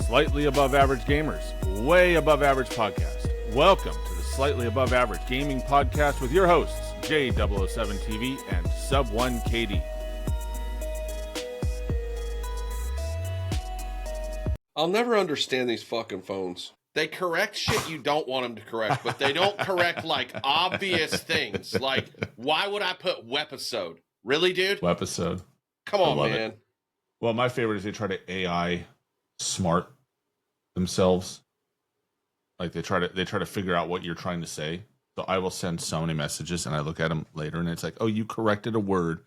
Slightly Above Average Gamers, Way Above Average Podcast. Welcome to the Slightly Above Average Gaming Podcast with your hosts, J007TV and Sub1KD. I'll never understand these fucking phones. They correct shit you don't want them to correct, but they don't correct, like, obvious things. Like, why would I put wepisode? Really, dude? Wepisode. Come on, man. Well, my favorite is they try to AI smart themselves. Like they try to figure out what you're trying to say. So I will send so many messages and I look at them later and it's like, oh, you corrected a word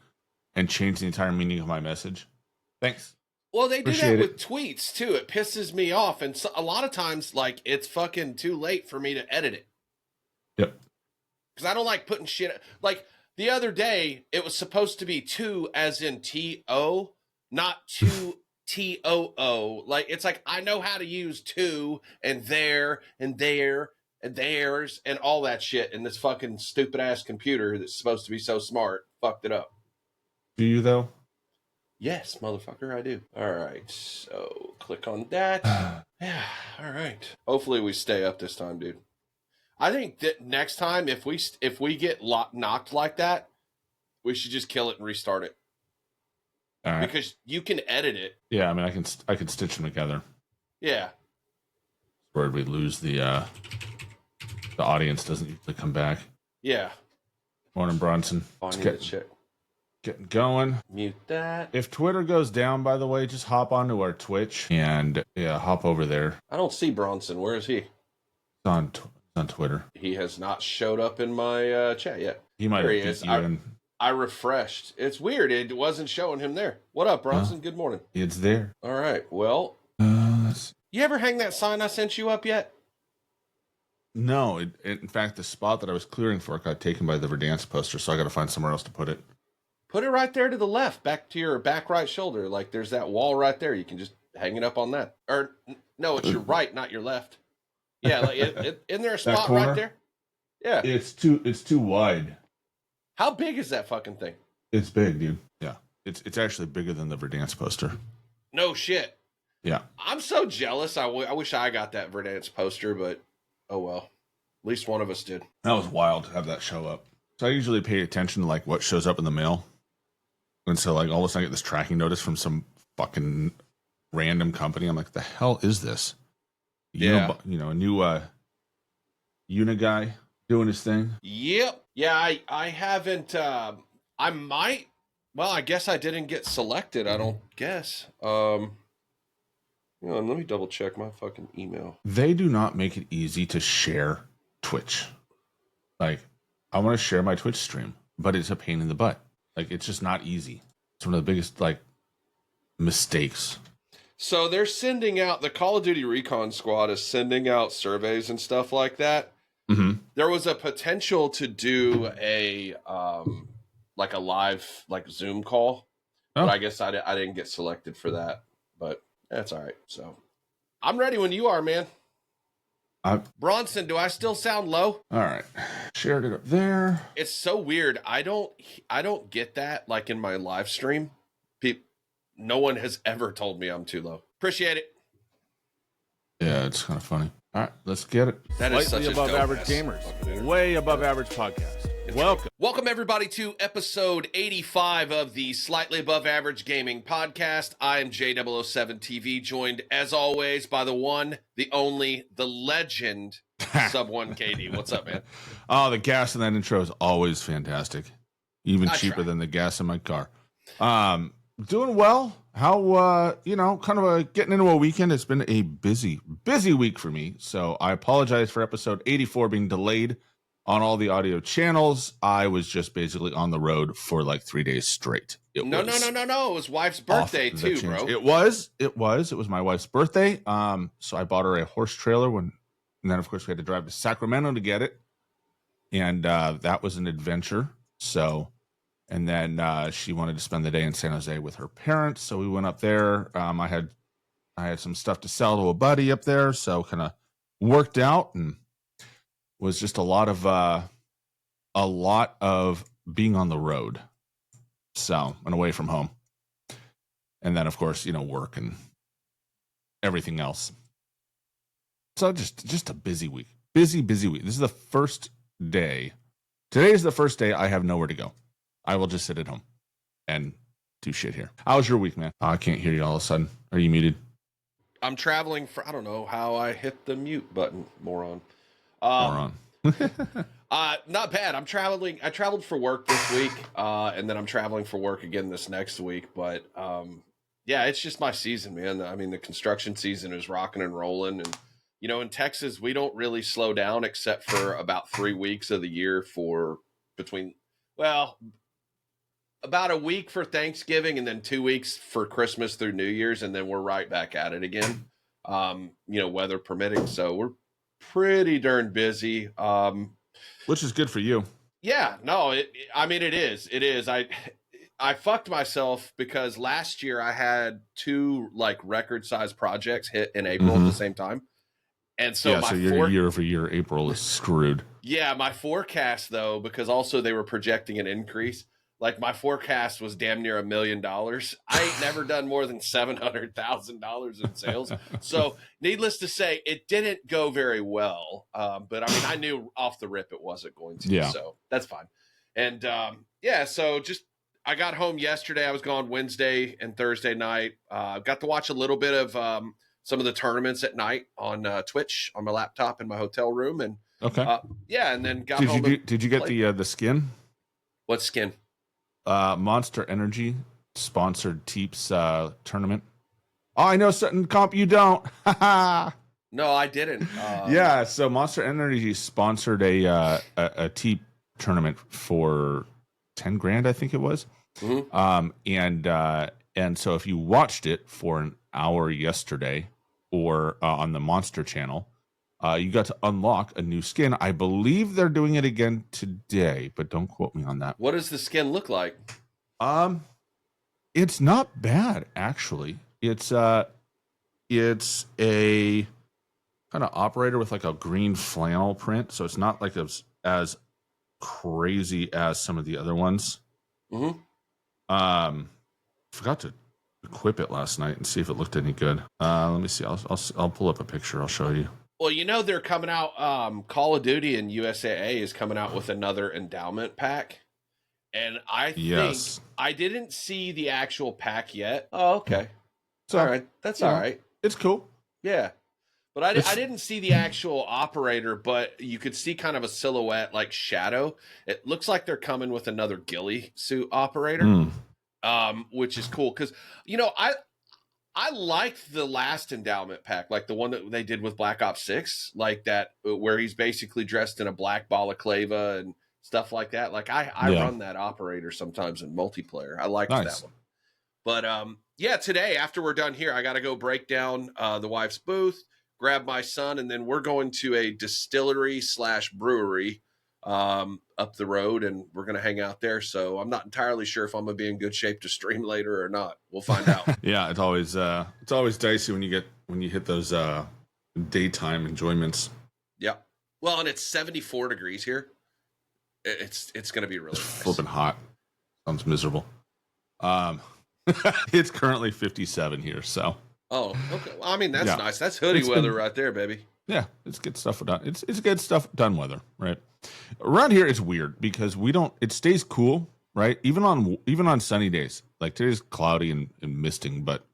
and changed the entire meaning of my message. Thanks. Well, they do that with tweets too. It pisses me off. And so, a lot of times, like, it's fucking too late for me to edit it. Yep. Because I don't like putting shit. Like, the other day, it was supposed to be two as in T-O, not two T-O-O. Like, it's like, I know how to use two and there and there and theirs and all that shit. And this fucking stupid ass computer that's supposed to be so smart fucked it up. Do you, though? Yes, motherfucker, I do. All right, so click on that. Yeah, all right. Hopefully we stay up this time, dude. I think that next time, if we get knocked like that, we should just kill it and restart it. All right. Because you can edit it. Yeah, I mean, I can stitch them together. Yeah. Where we lose the audience doesn't usually come back. Yeah. Morning, Bronson. I need to check. Getting going. Mute that. If Twitter goes down, by the way, just hop onto our Twitch and hop over there. I don't see Bronson. Where is he? It's on Twitter. He has not showed up in my chat yet. He might have beat you in. I refreshed. It's weird. It wasn't showing him there. What up, Bronson? Good morning. It's there. All right. Well, you ever hang that sign I sent you up yet? No. In fact, the spot that I was clearing for got taken by the Verdansk poster, so I got to find somewhere else to put it. Put it right there to the left, back to your back right shoulder. Like, there's that wall right there. You can just hang it up on that. Or, no, it's your right, not your left. Yeah, like, isn't there a spot right there? Yeah. It's too wide. How big is that fucking thing? It's big, dude. Yeah. It's actually bigger than the Verdansk poster. No shit. Yeah. I'm so jealous. I wish I got that Verdansk poster, but oh well. At least one of us did. That was wild to have that show up. So I usually pay attention to, like, what shows up in the mail. And so, like, all of a sudden I get this tracking notice from some fucking random company. I'm like, the hell is this? Yeah. A new Una guy doing his thing. Yep. Yeah, I haven't, I might. Well, I guess I didn't get selected. I don't guess. Hang on, let me double check my fucking email. They do not make it easy to share Twitch. Like, I want to share my Twitch stream, but it's a pain in the butt. Like, it's just not easy. It's one of the biggest, like, mistakes. So they're sending out, the Call of Duty Recon Squad is sending out surveys and stuff like that. Mm-hmm. There was a potential to do a, like a live, like, Zoom call. Oh. But I guess I didn't get selected for that. But that's all right. So I'm ready when you are, man. Bronson, do I still sound low? All right. Shared it up there. It's so weird. I don't get that, like, in my live stream. No one has ever told me I'm too low. Appreciate it. Yeah, it's kind of funny. All right, let's get it. That is Slightly such Above a dope Average Gamers, Way Above Average Podcast. Welcome everybody to episode 85 of the Slightly Above Average Gaming Podcast. I am J007TV, joined as always by the one, the only, the legend, Sub1KD. What's up, man? Oh, the gas in that intro is always fantastic. Even cheaper than the gas in my car. Doing well. How, kind of getting into a weekend. It's been a busy week for me. So I apologize for episode 84 being delayed on all the audio channels. I was just basically on the road for like 3 days straight. No. It was wife's birthday too, bro. It was my wife's birthday. So I bought her a horse trailer and then of course we had to drive to Sacramento to get it. And, that was an adventure. So, and then, she wanted to spend the day in San Jose with her parents. So we went up there. I had some stuff to sell to a buddy up there. So kind of worked out and was just a lot of being on the road. So, and away from home. And then of course, work and everything else. So just a busy week. Busy week. This is the first day. Today is the first day I have nowhere to go. I will just sit at home and do shit here. How's your week, man? Oh, I can't hear you all of a sudden. Are you muted? I'm traveling for, I don't know how I hit the mute button, moron. Moron. Not bad. I traveled for work this week, and then I'm traveling for work again this next week. But yeah, it's just my season, man. I mean, the construction season is rocking and rolling, and in Texas, we don't really slow down except for about 3 weeks of the year about a week for Thanksgiving and then 2 weeks for Christmas through New Year's, and then we're right back at it again. Weather permitting, so we're pretty darn busy. Which is good for you. Yeah, no, it is. It is. I fucked myself because last year I had 2 like record size projects hit in April at the same time. And so so your year-over-year April is screwed. Yeah, my forecast though, because also they were projecting an increase. Like my forecast was damn near $1 million. I ain't never done more than $700,000 in sales. So needless to say, it didn't go very well. But I mean, I knew off the rip it wasn't going to. Yeah. So that's fine. And so I got home yesterday. I was gone Wednesday and Thursday night. Got to watch a little bit of some of the tournaments at night on Twitch on my laptop in my hotel room. And okay. And then got home. Did you get the skin? What skin? Monster Energy sponsored Teeps tournament. Oh, I know certain comp you don't. No, I didn't. Yeah, so Monster Energy sponsored a Teep tournament for 10 grand, I think it was. Mm-hmm. And so if you watched it for an hour yesterday or on the Monster channel, you got to unlock a new skin. I believe they're doing it again today, but don't quote me on that. What does the skin look like? It's not bad actually. It's a kind of operator with like a green flannel print, so it's not like as crazy as some of the other ones. Mm-hmm. Forgot to equip it last night and see if it looked any good. Let me see. I'll pull up a picture. I'll show you. Well, they're coming out. Call of Duty and USAA is coming out with another endowment pack, and I think I didn't see the actual pack yet. Oh, okay. So, all right, that's all right. It's cool. Yeah, but I didn't see the actual operator, but you could see kind of a silhouette like shadow. It looks like they're coming with another ghillie suit operator, which is cool because I liked the last endowment pack, like the one that they did with Black Ops 6, like that, where he's basically dressed in a black balaclava and stuff like that. Like I run that operator sometimes in multiplayer. I liked that one. But today after we're done here, I got to go break down the wife's booth, grab my son, and then we're going to a distillery/brewery up the road, and we're going to hang out there. So I'm not entirely sure if I'm going to be in good shape to stream later or not. We'll find out. Yeah, it's always dicey when you hit those daytime enjoyments. Yeah. Well, and it's 74 degrees here. It's going to be really nice. Flipping hot. Sounds miserable. It's currently 57 here, so. Oh, okay. Well, I mean, that's nice. That's hoodie weather right there, baby. Yeah, it's good stuff done. It's good stuff done weather, right? Around here, it's weird because it stays cool, right? Even on sunny days, like today's cloudy and misting, but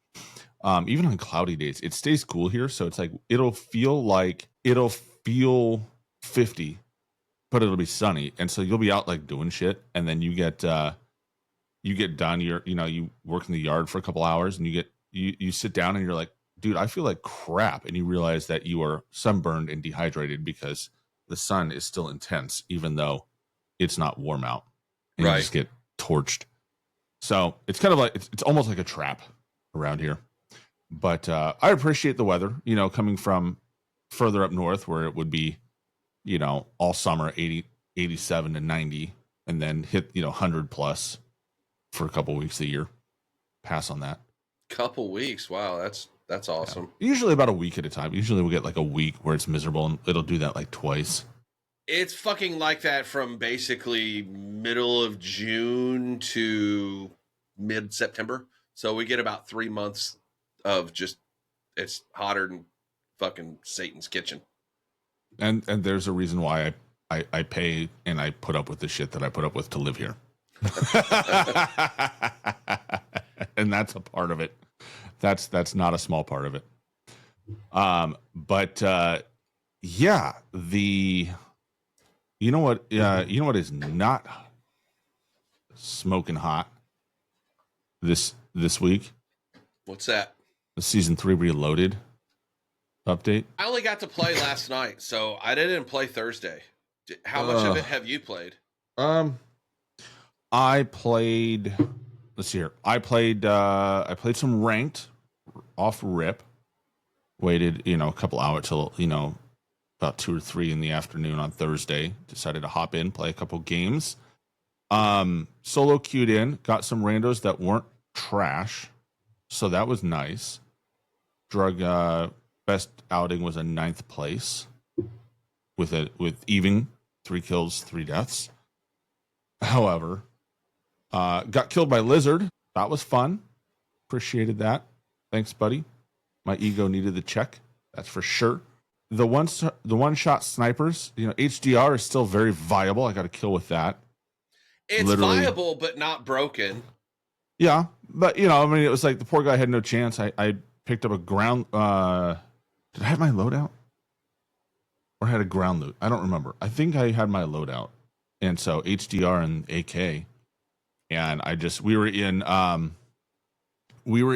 even on cloudy days, it stays cool here. So it's like it'll feel 50, but it'll be sunny, and so you'll be out like doing shit, and then you get done. You work in the yard for a couple hours, and you sit down, and you're like, dude, I feel like crap. And you realize that you are sunburned and dehydrated because the sun is still intense, even though it's not warm out. And you just get torched. So it's kind of like, it's almost like a trap around here. But I appreciate the weather, coming from further up north where it would be, all summer 80, 87 to 90, and then hit, 100 plus for a couple weeks a year. Pass on that. Couple weeks. Wow. That's awesome. Yeah. Usually about a week at a time. Usually we'll get like a week where it's miserable, and it'll do that like twice. It's fucking like that from basically middle of June to mid-September. So we get about 3 months of just it's hotter than fucking Satan's kitchen. And there's a reason why I pay and I put up with the shit that I put up with to live here. And that's a part of it. That's not a small part of it. But yeah, you know what is not smoking hot this week? What's that? The season 3 Reloaded update. I only got to play last night, so I didn't play Thursday. How much of it have you played? I played. Let's see here. I played some ranked off rip. Waited, a couple hours till about 2 or 3 in the afternoon on Thursday. Decided to hop in, play a couple games. Solo queued in, got some randos that weren't trash, so that was nice. Drug best outing was a 9th place with even 3 kills, 3 deaths. However, got killed by Lizard. That was fun. Appreciated that. Thanks, buddy. My ego needed the check. That's for sure. The one-shot snipers, HDR is still very viable. I got a kill with that. It's viable, but not broken. Yeah, but it was like the poor guy had no chance. I picked up a ground. Did I have my loadout? Or had a ground loot? I don't remember. I think I had my loadout, and so HDR and AK, and we were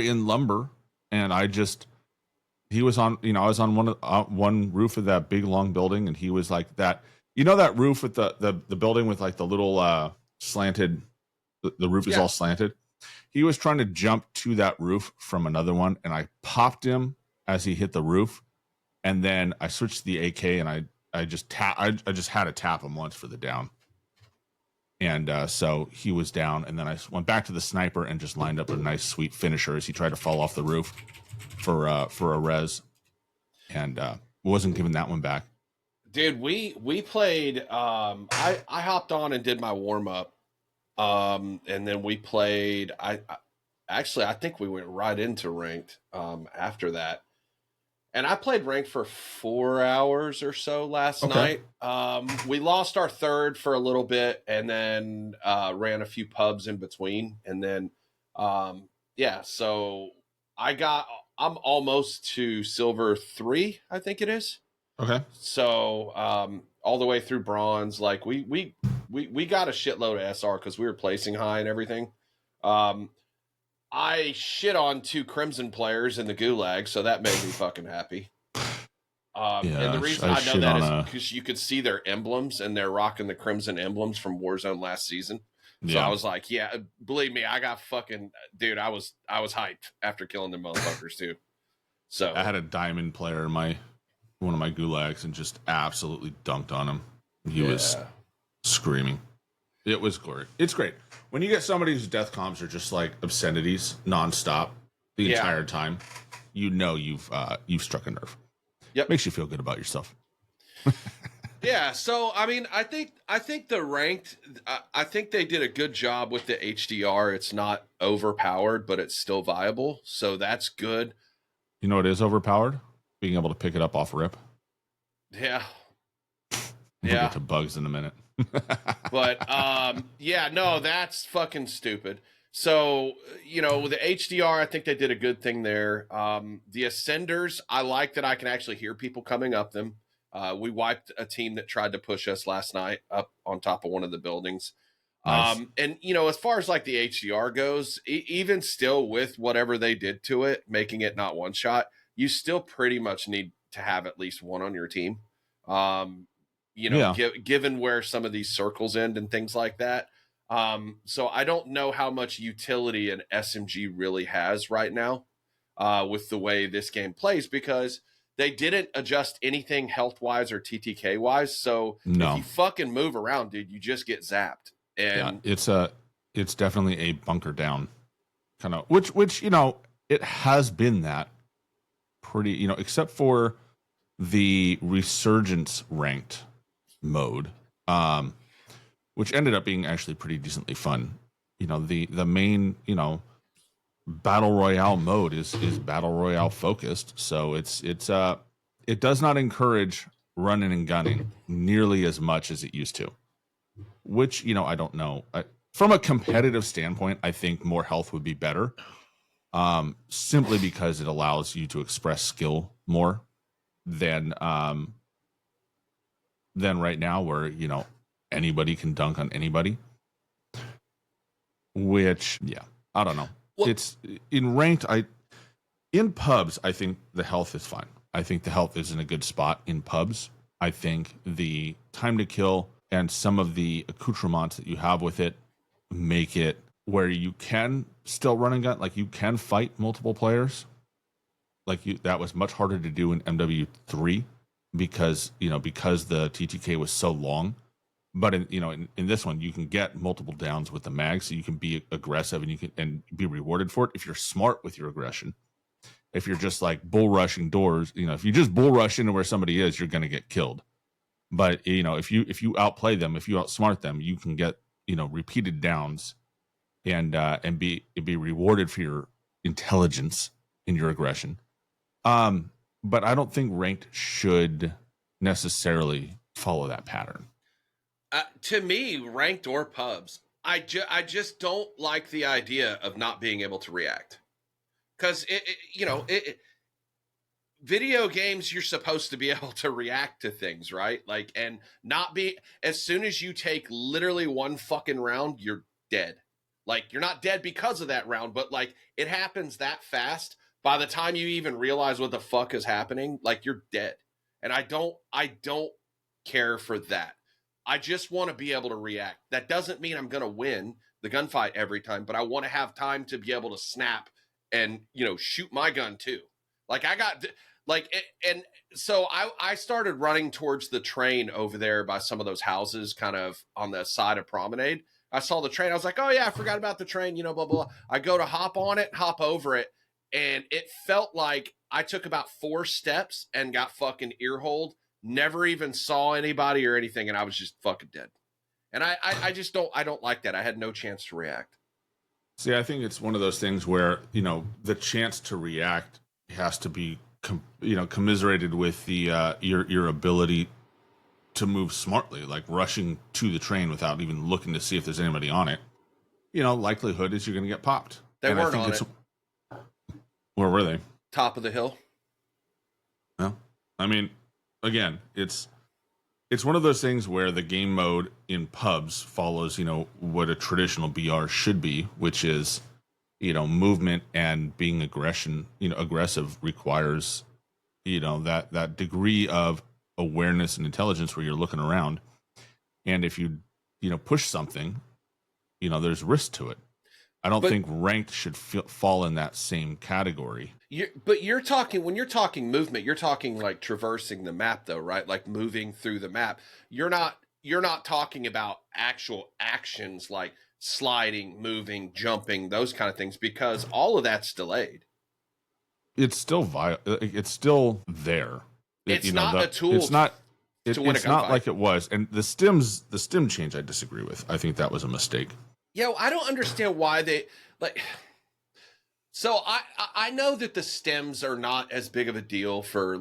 in lumber, and he was on, I was on one roof of that big long building, and he was like that. That roof with the building with like the little slanted. The roof is all slanted. He was trying to jump to that roof from another one, and I popped him as he hit the roof, and then I switched to the AK, and I just had to tap him once for the down, and so he was down, and then I went back to the sniper and just lined up a nice sweet finisher as he tried to fall off the roof for a res, and wasn't giving that one back. Dude, we played. I hopped on and did my warm up. And then we played. I think we went right into ranked after that, and I played ranked for 4 hours or so last night. We lost our third for a little bit, and then ran a few pubs in between, and then so I'm almost to silver 3, I think it is. Okay. So all the way through bronze, like we got a shitload of SR because we were placing high and everything. I shit on 2 Crimson players in the Gulag, so that made me fucking happy. And the reason I know that is because you could see their emblems, and they're rocking the Crimson emblems from Warzone last season. So I was like, yeah, believe me, I got fucking, dude, I was hyped after killing them motherfuckers too. So I had a diamond player in one of my Gulags and just absolutely dunked on him. He was screaming. It was great. It's great when you get somebody whose death comms are just like obscenities nonstop the entire time. You've struck a nerve. Yep, makes you feel good about yourself. Yeah, so I mean, I think the ranked, I think they did a good job with the HDR. It's not overpowered, but it's still viable, so that's good. You know what is overpowered? Being able to pick it up off rip. Yeah. We'll get to bugs in a minute. But no, that's fucking stupid. So, with the HDR, I think they did a good thing there. The Ascenders, I like that I can actually hear people coming up them. We wiped a team that tried to push us last night up on top of one of the buildings. Nice. And, as far as like the HDR goes, even still with whatever they did to it, making it not one shot, you still pretty much need to have at least one on your team. Given where some of these circles end and things like that. So I don't know how much utility an SMG really has right now with the way this game plays, because they didn't adjust anything health-wise or TTK-wise. So if you fucking move around, dude, you just get zapped. And it's definitely a bunker down kind of, which it has been that pretty, except for the resurgence ranked mode, which ended up being actually pretty decently fun. The main, battle royale mode is battle royale focused, so it does not encourage running and gunning nearly as much as it used to, which, you know, I don't know. From a competitive standpoint, I think more health would be better, simply because it allows you to express skill more than right now, where, you know, anybody can dunk on anybody. Which, yeah, I don't know. Well, It's in ranked. In pubs, I think the health is fine. I think the health is in a good spot in pubs. I think the time to kill and some of the accoutrements that you have with it make it where you can still run and gun, like you can fight multiple players. Like that was much harder to do in MW3 because, you know, because the TTK was so long. But in this one, you can get multiple downs with the mag, so you can be aggressive and you can be rewarded for it if you're smart with your aggression. If you're just like bull rushing doors, you know, if you just bull rush into where somebody is, you're going to get killed. But, you know, if you outplay them, if you outsmart them, you can get, you know, repeated downs and be rewarded for your intelligence in your aggression. But I don't think ranked should necessarily follow that pattern. To me, ranked or pubs, I just don't like the idea of not being able to react. Because video games, you're supposed to be able to react to things, right? Like, and not be, as soon as you take literally one fucking round, you're dead. Like, you're not dead because of that round, but like it happens that fast. By the time you even realize what the fuck is happening, like you're dead. And I don't care for that. I just want to be able to react. That doesn't mean I'm going to win the gunfight every time, but I want to have time to be able to snap and, you know, shoot my gun too. Like I got like, and so I started running towards the train over there by some of those houses kind of on the side of Promenade. I saw the train. I was like, oh yeah, I forgot about the train, you know, blah, blah, blah. I go to hop on it, hop over it. And it felt like I took about 4 steps and got fucking earholed. Never even saw anybody or anything, and I was just fucking dead. And I just don't like that. I had no chance to react. See, I think it's one of those things where, you know, the chance to react has to be, commiserated with the your ability to move smartly, like rushing to the train without even looking to see if there's anybody on it. You know, likelihood is you're going to get popped. They weren't on it. Where were they? Top of the hill. No, I mean, again, it's one of those things where the game mode in pubs follows, you know, what a traditional BR should be, which is, you know, movement and being aggressive requires, you know, that degree of awareness and intelligence where you're looking around. And if you push something, you know, there's risk to it. I don't think ranked should fall in that same category. When you're talking movement, you're talking like traversing the map though, right? Like moving through the map. You're not talking about actual actions like sliding, moving, jumping, those kind of things, because all of that's delayed. It's still it's still there. It's not a tool. It's not. To win it's not like it was. And the stim change, I disagree with. I think that was a mistake. Yeah, I don't understand why they like. So I know that the stems are not as big of a deal for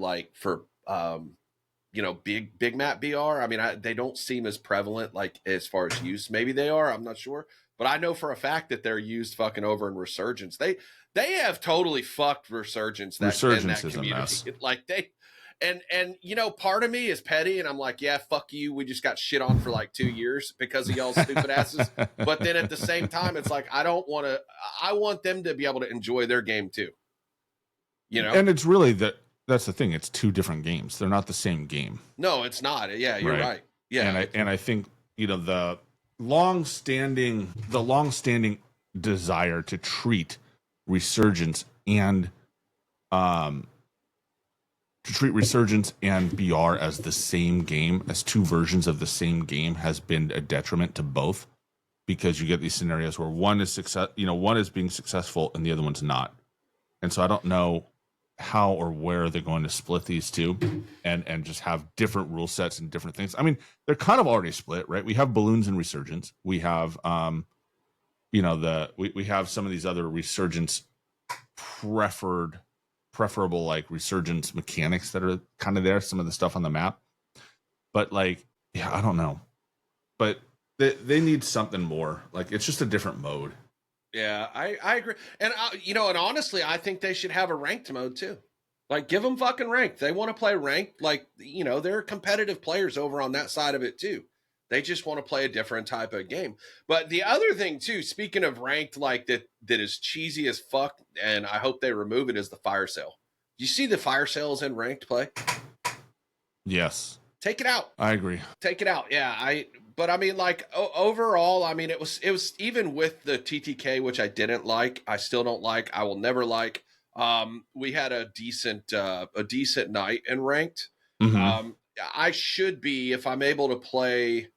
big map BR. I mean, they don't seem as prevalent like as far as use. Maybe they are. I'm not sure, but I know for a fact that they're used fucking over in Resurgence. They have totally fucked Resurgence. Resurgence is a mess. Like And you know, part of me is petty, and I'm like, yeah, fuck you. We just got shit on for like 2 years because of y'all stupid asses. But then at the same time, it's like I want them to be able to enjoy their game too. You know, and it's really that's the thing. It's 2 different games. They're not the same game. No, it's not. Yeah, you're right. Yeah, and I think, you know, the long-standing desire to treat Resurgence and BR as the same game, as 2 versions of the same game, has been a detriment to both, because you get these scenarios where one is being successful and the other one's not. And so I don't know how or where they're going to split these 2 and just have different rule sets and different things. I mean, they're kind of already split, right? We have Balloons and Resurgence. We have we have some of these other Resurgence preferable like resurgence mechanics that are kind of there, some of the stuff on the map. But like, yeah, I don't know. But they need something more. Like, it's just a different mode. Yeah, I agree. And, and honestly, I think they should have a ranked mode too. Like, give them fucking ranked. They want to play ranked. Like, there are competitive players over on that side of it too. They just want to play a different type of game. But the other thing too, speaking of ranked, like that is cheesy as fuck, and I hope they remove it, is the fire sale. You see the fire sales in ranked play? Yes. Take it out. I agree. Take it out. Yeah, but I mean, like, overall, I mean, it was even with the TTK, which I didn't like, I still don't like, I will never like. We had a decent night in ranked. Mm-hmm. I should be, if I'm able to play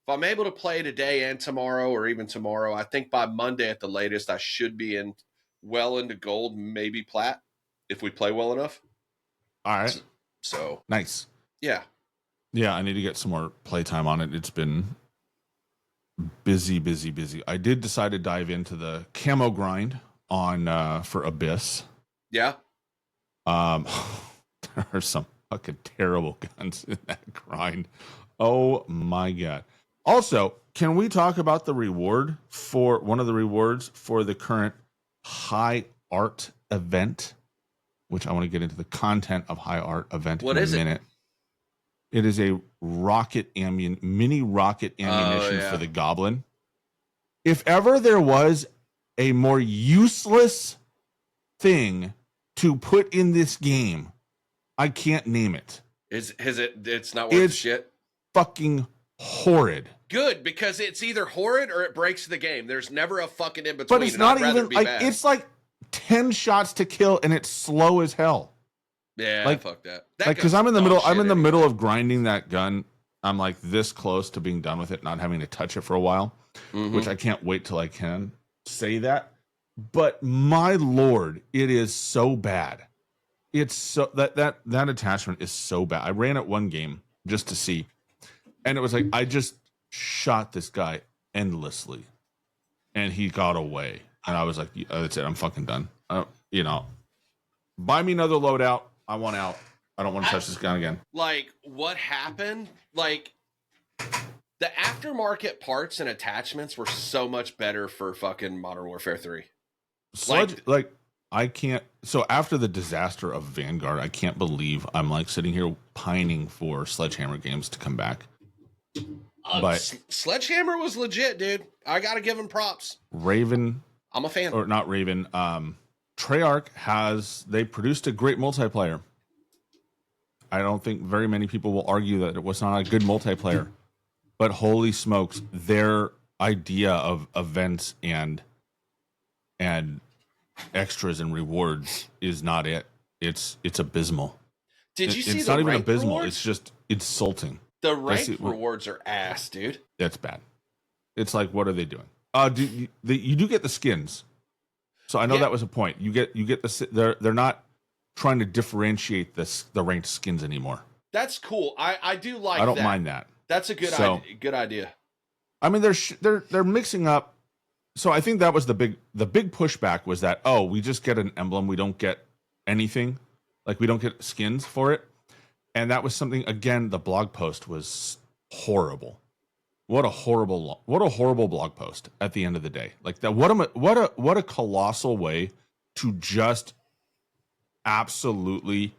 today and tomorrow, or even tomorrow, I think by Monday at the latest, I should be into gold, maybe plat, if we play well enough. All right. So nice. Yeah. Yeah, I need to get some more playtime on it. It's been busy. I did decide to dive into the camo grind on for Abyss. Yeah. There are some fucking terrible guns in that grind. Oh my god. Also, can we talk about the reward for one of the rewards for the current High Art event? Which I want to get into the content of High Art event in a minute. It is a mini rocket ammunition for the Goblin. If ever there was a more useless thing to put in this game, I can't name it. It's not worth shit. Fucking horrid. Good, because it's either horrid or it breaks the game. There's never a fucking in between. But it's not even like bad. It's like 10 shots to kill and it's slow as hell. Yeah, like, fuck that. Like, because I'm in the middle of grinding that gun. I'm like this close to being done with it, not having to touch it for a while, which I can't wait till I can say that. But my lord, it is so bad. It's so that attachment is so bad. I ran it one game just to see, and it was like I just shot this guy endlessly, and he got away, and I was like, "That's it. I'm fucking done." Buy me another loadout. I want out. I don't want to touch this gun again. Like, what happened? Like, the aftermarket parts and attachments were so much better for fucking Modern Warfare 3. I can't. So after the disaster of Vanguard, I can't believe I'm like sitting here pining for Sledgehammer games to come back. But Sledgehammer was legit, dude. I got to give him props. Raven. I'm a fan. Or not Raven. Treyarch they produced a great multiplayer. I don't think very many people will argue that it was not a good multiplayer, but holy smokes, their idea of events and extras and rewards is not it. It's abysmal. Did you see it's the not even ranked abysmal. rewards? It's just insulting. The ranked rewards are ass, dude. That's bad. It's like, what are they doing? You do get the skins. So I know that was a point. You get the they're not trying to differentiate the ranked skins anymore. That's cool. I do like. I don't mind that. That's a good idea. I mean, they're mixing up. So I think that was the big pushback was that we just get an emblem, we don't get anything, like we don't get skins for it, and that was something. Again, the blog post was horrible. What a horrible blog post at the end of the day. Like that. What a colossal way to just absolutely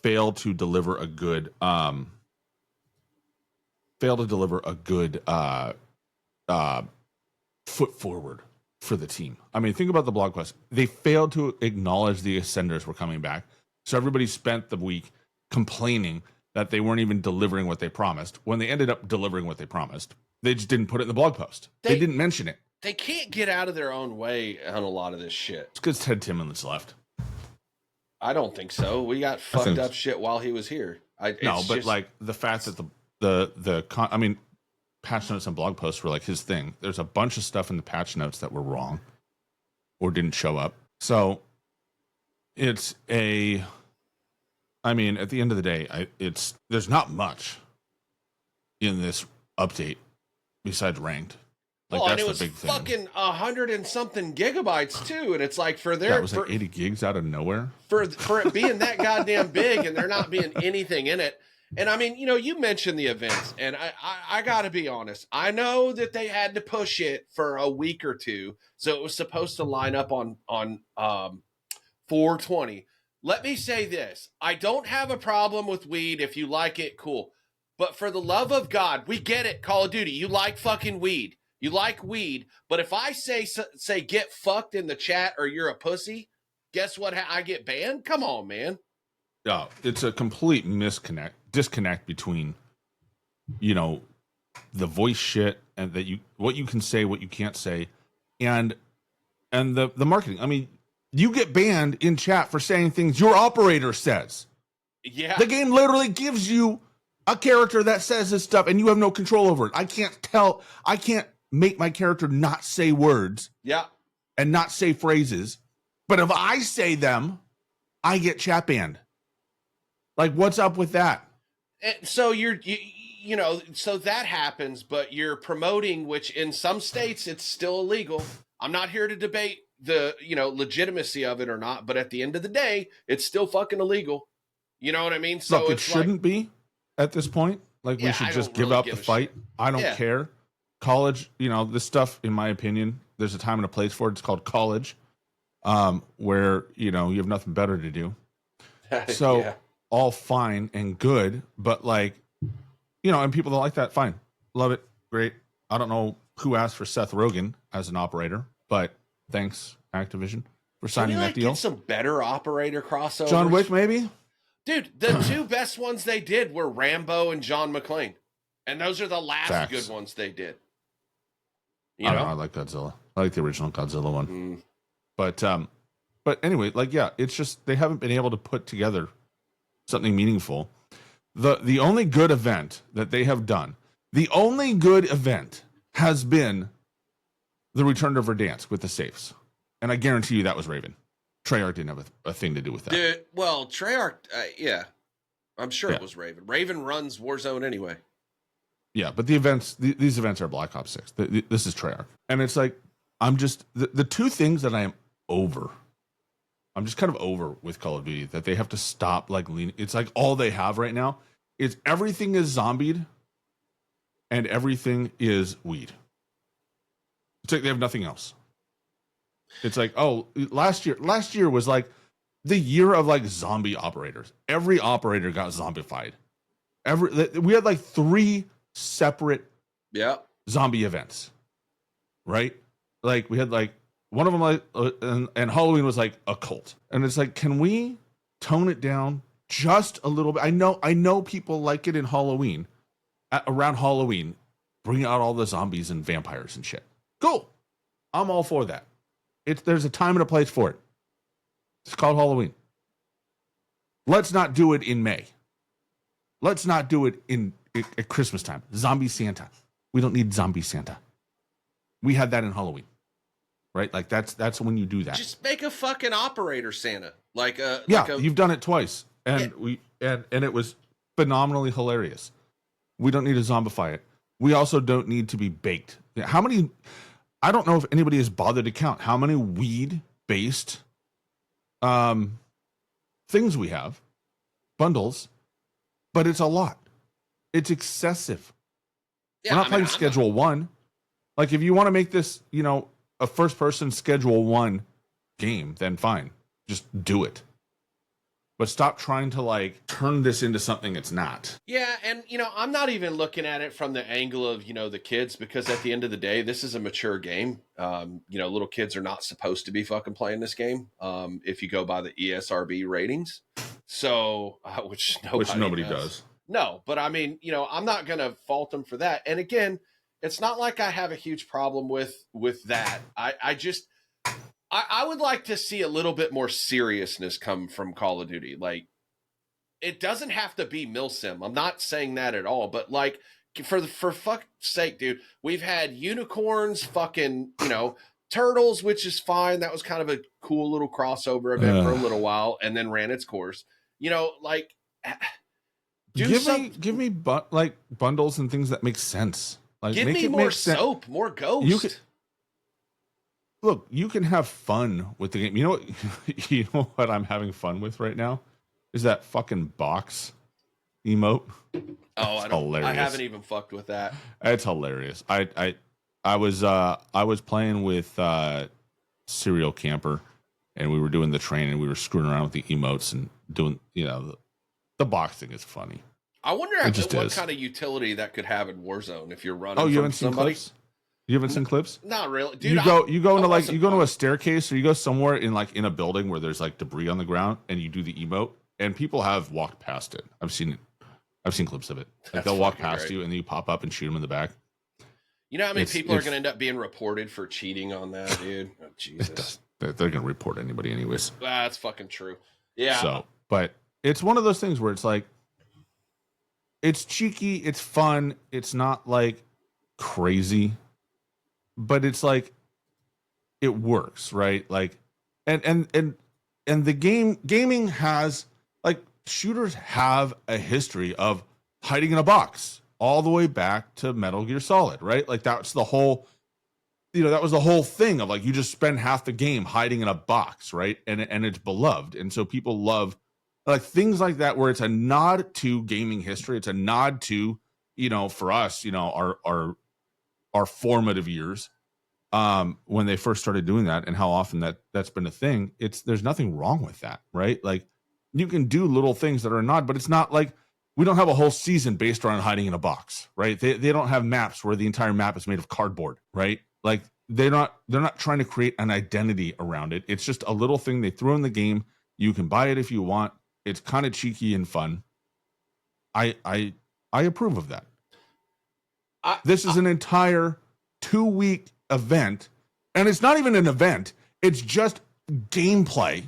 fail to deliver a good foot forward for the team. I mean, think about the blog post. They failed to acknowledge the Ascenders were coming back. So everybody spent the week complaining that they weren't even delivering what they promised. When they ended up delivering what they promised, they just didn't put it in the blog post. They didn't mention it. They can't get out of their own way on a lot of this shit. It's because Ted Timmons left. I don't think so. We got fucked up shit while he was here. Like the fact that patch notes and blog posts were like his thing. There's a bunch of stuff in the patch notes that were wrong or didn't show up. So it's at the end of the day, there's not much in this update besides ranked. Like, and that's it the was big thing. fucking 100 and something gigabytes too, and it's like for their That was like 80 gigs out of nowhere. for it being that goddamn big and there not being anything in it. And I mean, you mentioned the events, and I got to be honest. I know that they had to push it for a week or two, so it was supposed to line up on 420. Let me say this: I don't have a problem with weed. If you like it, cool. But for the love of God, we get it. Call of Duty, you like fucking weed. You like weed, but if I say get fucked in the chat or you're a pussy, guess what? I get banned? Come on, man. Yeah, it's a complete disconnect between, the voice shit and what you can say, what you can't say, and the marketing. I mean, you get banned in chat for saying things your operator says. Yeah. The game literally gives you a character that says this stuff and you have no control over it. I can't make my character not say words. Yeah. And not say phrases. But if I say them, I get chat banned. Like, what's up with that? And so so that happens, but you're promoting, which in some states it's still illegal. I'm not here to debate the, legitimacy of it or not, but at the end of the day, it's still fucking illegal. You know what I mean? So look, it shouldn't be at this point. Like, we should just give up the fight. I don't care. College, this stuff, in my opinion, there's a time and a place for it. It's called college, where, you have nothing better to do. So all fine and good, but and people that like that, fine. Love it. Great. I don't know who asked for Seth Rogen as an operator, but thanks, Activision, for signing that deal. Get some better operator crossovers. John Wick, maybe? Dude, the two best ones they did were Rambo and John McClane. And those are the last good ones they did. I like Godzilla. I like the original Godzilla one. But anyway, it's just they haven't been able to put together something meaningful. The only good event that they have done, the only good event has been the Return to Verdansk with the safes. And I guarantee you that was Raven. Treyarch didn't have a thing to do with that. Treyarch, I'm sure it was Raven. Raven runs Warzone anyway. Yeah, but the events, these events are Black Ops 6. This is Treyarch. And it's like, I'm just, the two things that I am over, I'm just kind of over with Call of Duty, that they have to stop leaning. It's like all they have right now is everything is zombied and everything is weed. It's like they have nothing else. It's like, last year was like the year of zombie operators. Every operator got zombified. We had 3 separate zombie events, right? We had one of them and Halloween was a cult, and it's like, can we tone it down just a little bit? I know people like it in Halloween, around Halloween, bring out all the zombies and vampires and shit. Cool, I'm all for that. There's a time and a place for it. It's called Halloween. Let's not do it in May. Let's not do it at Christmas time. Zombie Santa. We don't need Zombie Santa. We had that in Halloween, right? That's when you do that. Just make a fucking operator Santa. You've done it twice, and and it was phenomenally hilarious. We don't need to zombify it. We also don't need to be baked. How many? I don't know if anybody has bothered to count how many weed-based things we have, bundles, but it's a lot. It's excessive. We're not playing Schedule 1. If you want to make this, a first-person Schedule 1 game, then fine. Just do it. But stop trying to turn this into something it's not. Yeah, and I'm not even looking at it from the angle of the kids, because at the end of the day, this is a mature game. Little kids are not supposed to be fucking playing this game. If you go by the ESRB ratings, so which nobody does. No, but I mean, I'm not gonna fault them for that. And again, it's not like I have a huge problem with that. I would like to see a little bit more seriousness come from Call of Duty. It doesn't have to be Milsim. I'm not saying that at all, but for fuck's sake, dude, we've had unicorns, fucking, turtles, which is fine. That was kind of a cool little crossover event for a little while, and then ran its course. Give me bundles and things that make sense. Like, Give make me it more make sense. soap, more ghost. You can have fun with the game. You know what? You know what I'm having fun with right now is that fucking box emote. Oh, It's I don't. hilarious. I haven't even fucked with that. It's hilarious. I was playing with Serial Camper, and we were doing the train, and we were screwing around with the emotes and doing, the box thing is funny. I wonder what kind of utility that could have in Warzone if you're running. Oh, you from haven't seen somebody. clips? You haven't seen clips? Not really, dude. You go into a staircase, or you go somewhere in a building where there's like debris on the ground, and you do the emote, and people have walked past it. I've seen it. I've seen clips of it. Like, That's they'll walk fucking past great. you, and then you pop up and shoot them in the back. You know how many people are it's- going to end up being reported for cheating on that, dude? Oh, Jesus. They're going to report anybody anyways. That's fucking true. Yeah. So, but it's one of those things where it's like, it's cheeky, it's fun, it's not like crazy, but it's like, it works, right? Like, and the gaming has, like, shooters have a history of hiding in a box all the way back to Metal Gear Solid, right? Like, that's the whole, that was the whole thing of, like, you just spend half the game hiding in a box, right? And it's beloved. And so people love, like, things like that, where it's a nod to gaming history. It's a nod to, for us, our formative years, when they first started doing that, and how often that's been a thing. There's nothing wrong with that, right? Like, you can do little things that are a nod, but it's not like, we don't have a whole season based around hiding in a box, right? They don't have maps where the entire map is made of cardboard, right? Like, they're not trying to create an identity around it. It's just a little thing they throw in the game. You can buy it if you want. It's kind of cheeky and fun. I approve of that. This is an entire 2-week event, and it's not even an event. It's just gameplay.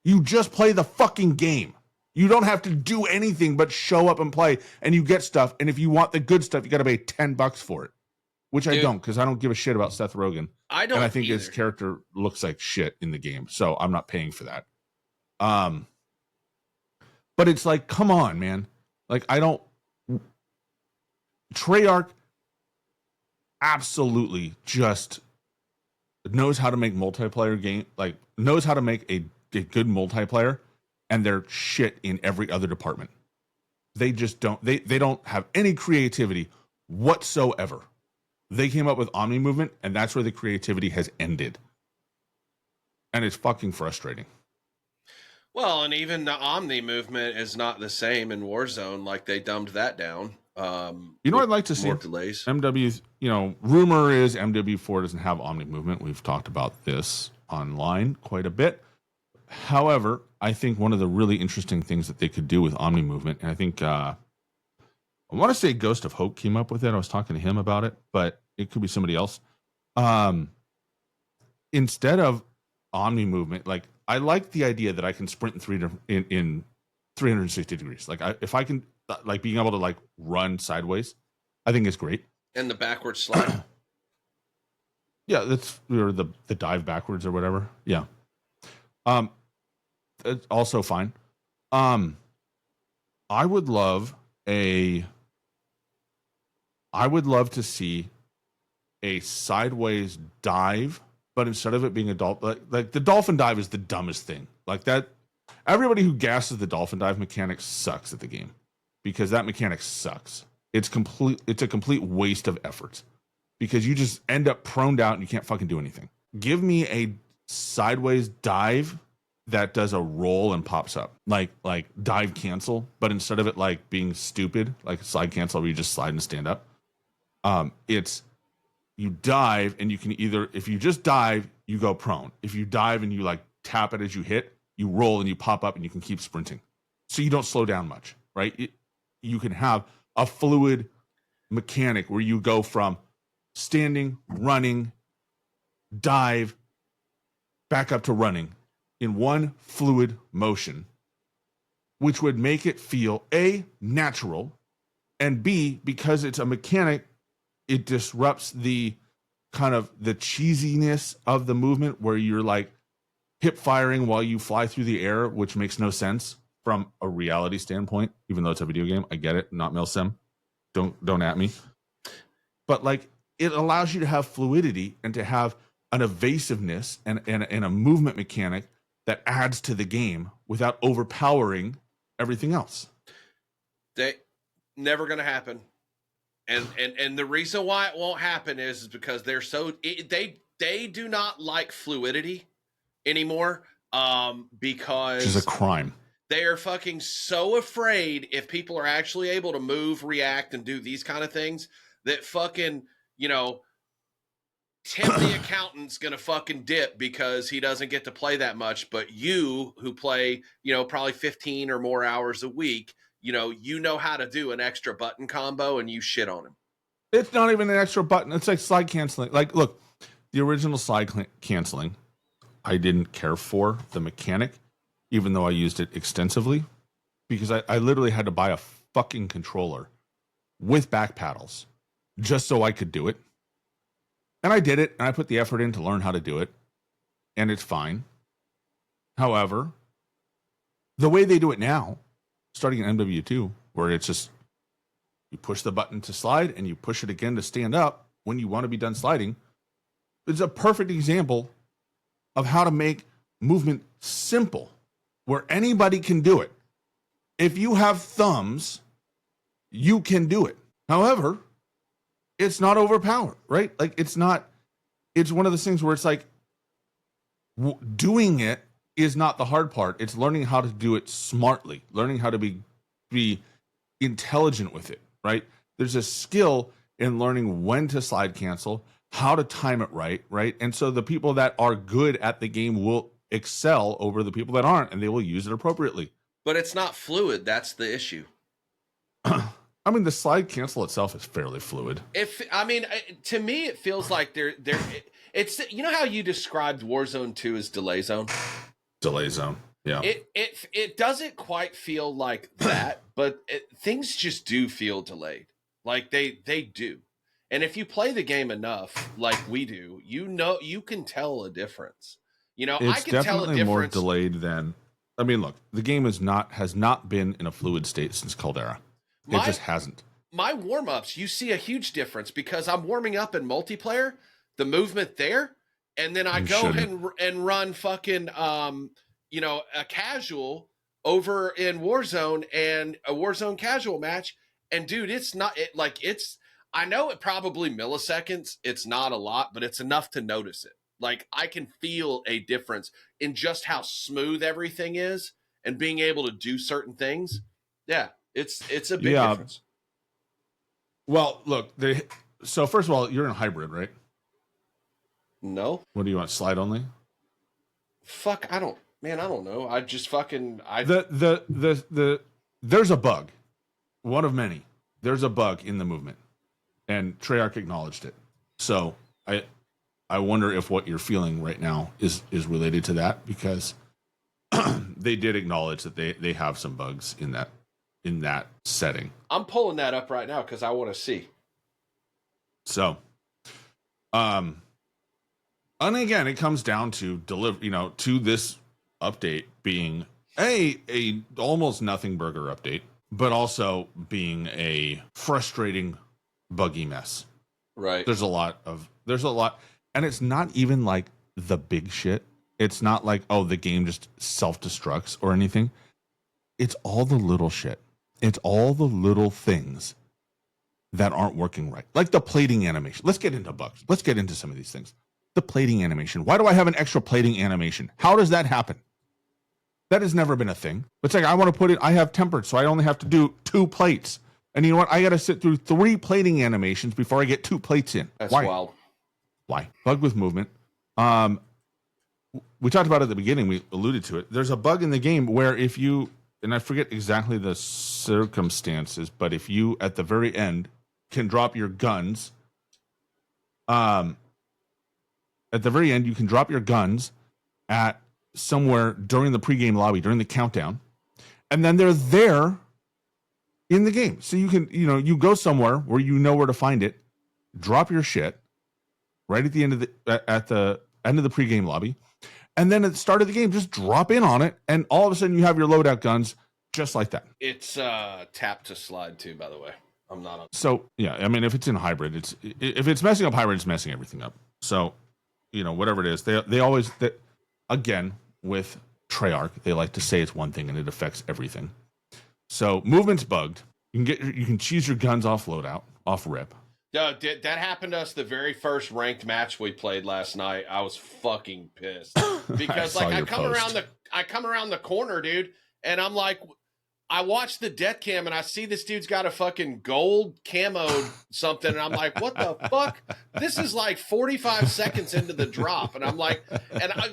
You just play the fucking game. You don't have to do anything but show up and play, and you get stuff. And if you want the good stuff, you got to pay $10 for it, which I don't, because I don't give a shit about Seth Rogen. I don't. And I think either. his character looks like shit in the game, so I'm not paying for that. But it's like, come on, man. Like, I don't. Treyarch absolutely just knows how to make multiplayer game, like, knows how to make a good multiplayer, and they're shit in every other department. They just don't. They don't have any creativity whatsoever. They came up with Omni Movement, and that's where the creativity has ended. And it's fucking frustrating. Well, and even the Omni movement is not the same in Warzone. Like, they dumbed that down. You know what I'd like to see? More delays. MW, rumor is MW4 doesn't have Omni Movement. We've talked about this online quite a bit. However, I think one of the really interesting things that they could do with Omni Movement, and I think I want to say Ghost of Hope came up with it. I was talking to him about it, but it could be somebody else. Instead of Omni Movement, like, I like the idea that I can sprint in 360 degrees. Like, if I can, like, being able to, like, run sideways, I think it's great. And the backward slide. Yeah, that's the dive backwards or whatever. Yeah. It's also fine. I would love to see a sideways dive, but instead of it being a dolphin, like the dolphin dive is the dumbest thing. Like, that, everybody who gasses the dolphin dive mechanic sucks at the game, because that mechanic sucks. It's a complete waste of effort, because you just end up proned out and you can't fucking do anything. Give me a sideways dive that does a roll and pops up, like dive cancel, but instead of it like being stupid, like slide cancel where you just slide and stand up, it's you dive and you can either, if you just dive, you go prone. If you dive and you like tap it as you hit, you roll and you pop up and you can keep sprinting, so you don't slow down much, right? You can have a fluid mechanic where you go from standing, running, dive, back up to running in one fluid motion, which would make it feel A, natural, and B, because it's a mechanic, it disrupts the kind of the cheesiness of the movement where you're like hip firing while you fly through the air, which makes no sense from a reality standpoint, even though it's a video game. I get it, not milsim. Don't at me. but like it allows you to have fluidity and to have an evasiveness and a movement mechanic that adds to the game without overpowering everything else. They never going to happen. And the reason why it won't happen is because they're so they do not like fluidity anymore, because which is a crime. They are fucking so afraid if people are actually able to move, react, and do these kind of things that fucking, Tim the accountant's gonna fucking dip because he doesn't get to play that much. But you, who play, probably 15 or more hours a week, you know how to do an extra button combo, and you shit on him. It's not even an extra button. It's like slide canceling. Like, look, the original slide canceling, I didn't care for the mechanic, even though I used it extensively, because I literally had to buy a fucking controller with back paddles just so I could do it. And I did it, and I put the effort in to learn how to do it, and it's fine. However, the way they do it now, starting in MW2, where it's just you push the button to slide and you push it again to stand up when you want to be done sliding, is a perfect example of how to make movement simple, where anybody can do it. If you have thumbs, you can do it. However, it's not overpowered, right? Like it's one of those things where it's like doing it is not the hard part. It's learning how to do it smartly, learning how to be intelligent with it, right? There's a skill in learning when to slide cancel, how to time it right? And so the people that are good at the game will excel over the people that aren't, and they will use it appropriately. But it's not fluid. That's the issue. I mean, the slide cancel itself is fairly fluid. To me, it feels like it's how you described Warzone 2 as delay zone. Delay zone, yeah. It doesn't quite feel like that, but things just do feel delayed. Like they do. And if you play the game enough, like we do, you can tell a difference. It's I can tell a definitely more difference. delayed than. I mean, look, the game has not been in a fluid state since Caldera. It just hasn't. My warm-ups, you see a huge difference because I'm warming up in multiplayer, the movement there, and then I go and run fucking a casual over in Warzone and a Warzone casual match, and dude, I know it probably milliseconds, it's not a lot, but it's enough to notice it. Like I can feel a difference in just how smooth everything is and being able to do certain things. Yeah. It's a big difference. Well, look, so first of all, you're in hybrid, right? No. What do you want? Slide only? Fuck, I don't know. I just fucking there's a bug. One of many. There's a bug in the movement. And Treyarch acknowledged it. So I wonder if what you're feeling right now is related to that, because they did acknowledge that they have some bugs in that setting. I'm pulling that up right now because I want to see. So, and again, it comes down to to this update being a almost nothing burger update, but also being a frustrating, buggy mess. Right. There's a lot, and it's not even like the big shit. It's not like, oh, the game just self-destructs or anything. It's all the little shit. It's all the little things that aren't working right. Like the plating animation. Let's get into bugs. Let's get into some of these things. The plating animation. Why do I have an extra plating animation? How does that happen? That has never been a thing. It's like, I have tempered, so I only have to do 2 plates. And you know what? I got to sit through 3 plating animations before I get 2 plates in. That's Why? wild. Why? Bug with movement. We talked about it at the beginning. We alluded to it. There's a bug in the game where if you, and I forget exactly the circumstances, but if you at the very end can drop your guns, at the very end you can drop your guns at somewhere during the pregame lobby, during the countdown, and then they're there in the game. So you can, you go somewhere where you know where to find it, drop your shit right at the end of the end of the pregame lobby. And then at the start of the game, just drop in on it, and all of a sudden you have your loadout guns just like that. It's tap to slide too, by the way. I'm not on. So yeah, I mean, if it's in hybrid, if it's messing up hybrid, it's messing everything up. So, whatever it is, they always again with Treyarch, they like to say it's one thing and it affects everything. So movement's bugged. You can choose your guns off loadout, off rip. That happened to us the very first ranked match we played last night. I was fucking pissed because I come around the corner, dude, and I'm like, I watch the death cam and I see this dude's got a fucking gold camo something, and I'm like, what the fuck? This is like 45 seconds into the drop, and I'm like,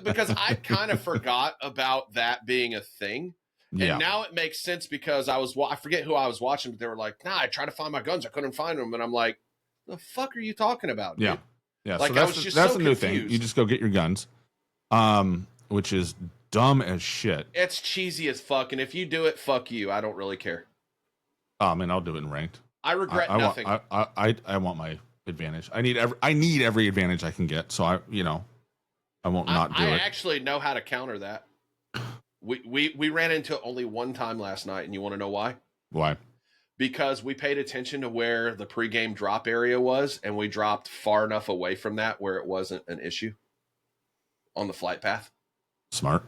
because I kind of forgot about that being a thing. And now it makes sense because I forget who I was watching, but they were like, nah, I tried to find my guns. I couldn't find them. And I'm like, the fuck are you talking about, dude? Yeah. Like, so I was just so the new confused. thing. You just go get your guns, which is dumb as shit. It's cheesy as fuck. And if you do it, fuck you. I don't really care. I mean, I'll do it in ranked. I regret nothing. I want my advantage. I need every advantage I can get. So I won't not do it. I actually know how to counter that. We ran into it only one time last night, and you want to know why? Why? Because we paid attention to where the pregame drop area was, and we dropped far enough away from that where it wasn't an issue on the flight path. Smart.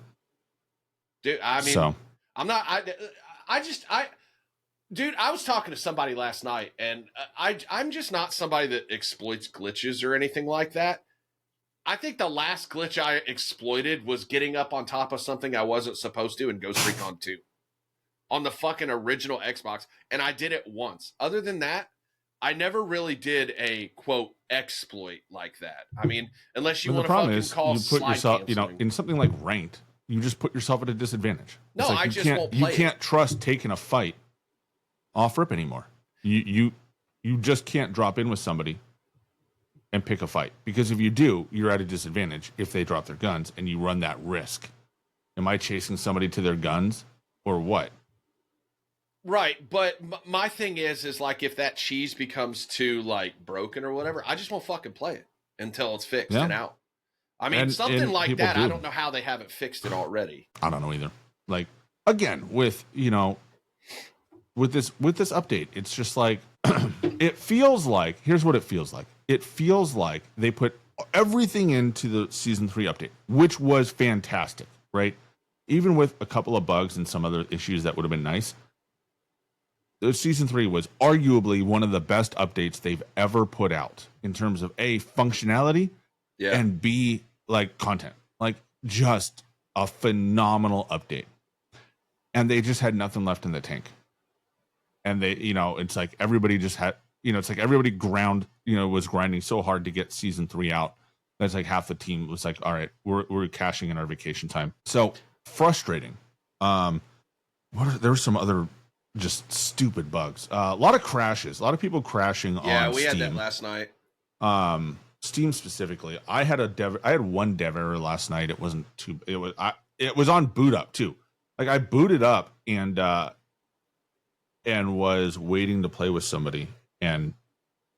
Dude, I mean, I'm not, dude, I was talking to somebody last night, and I'm just not somebody that exploits glitches or anything like that. I think the last glitch I exploited was getting up on top of something I wasn't supposed to in Ghost Recon 2 on the fucking original Xbox. And I did it once. Other than that, I never really did a quote exploit like that. I mean, unless you want to fucking call you put yourself, in something like ranked, you just put yourself at a disadvantage. No, I just won't play. You can't trust taking a fight off rip anymore. You just can't drop in with somebody and pick a fight, because if you do, you're at a disadvantage if they drop their guns and you run that risk. Am I chasing somebody to their guns or what? Right, but my thing is like, if that cheese becomes too like broken or whatever, I just won't fucking play it until it's fixed and out. I mean, something like that. I don't know how they haven't fixed it already. I don't know either. Like, again, with this update, it's just like it feels like, here's what it feels like. It feels like they put everything into the season 3 update, which was fantastic, right? Even with a couple of bugs and some other issues that would have been nice. The season 3 was arguably one of the best updates they've ever put out in terms of A, functionality, and B, like content. Like, just a phenomenal update. And they just had nothing left in the tank. And they, it's like everybody just had, it's like everybody was grinding so hard to get season 3 out. That's like half the team was like, all right, we're cashing in our vacation time. So frustrating. There were some other just stupid bugs. A lot of crashes, a lot of people crashing on Steam. Yeah, we had that last night. Steam specifically. I had one dev error last night. It wasn't too, it was on boot up too. Like, I booted up and was waiting to play with somebody, and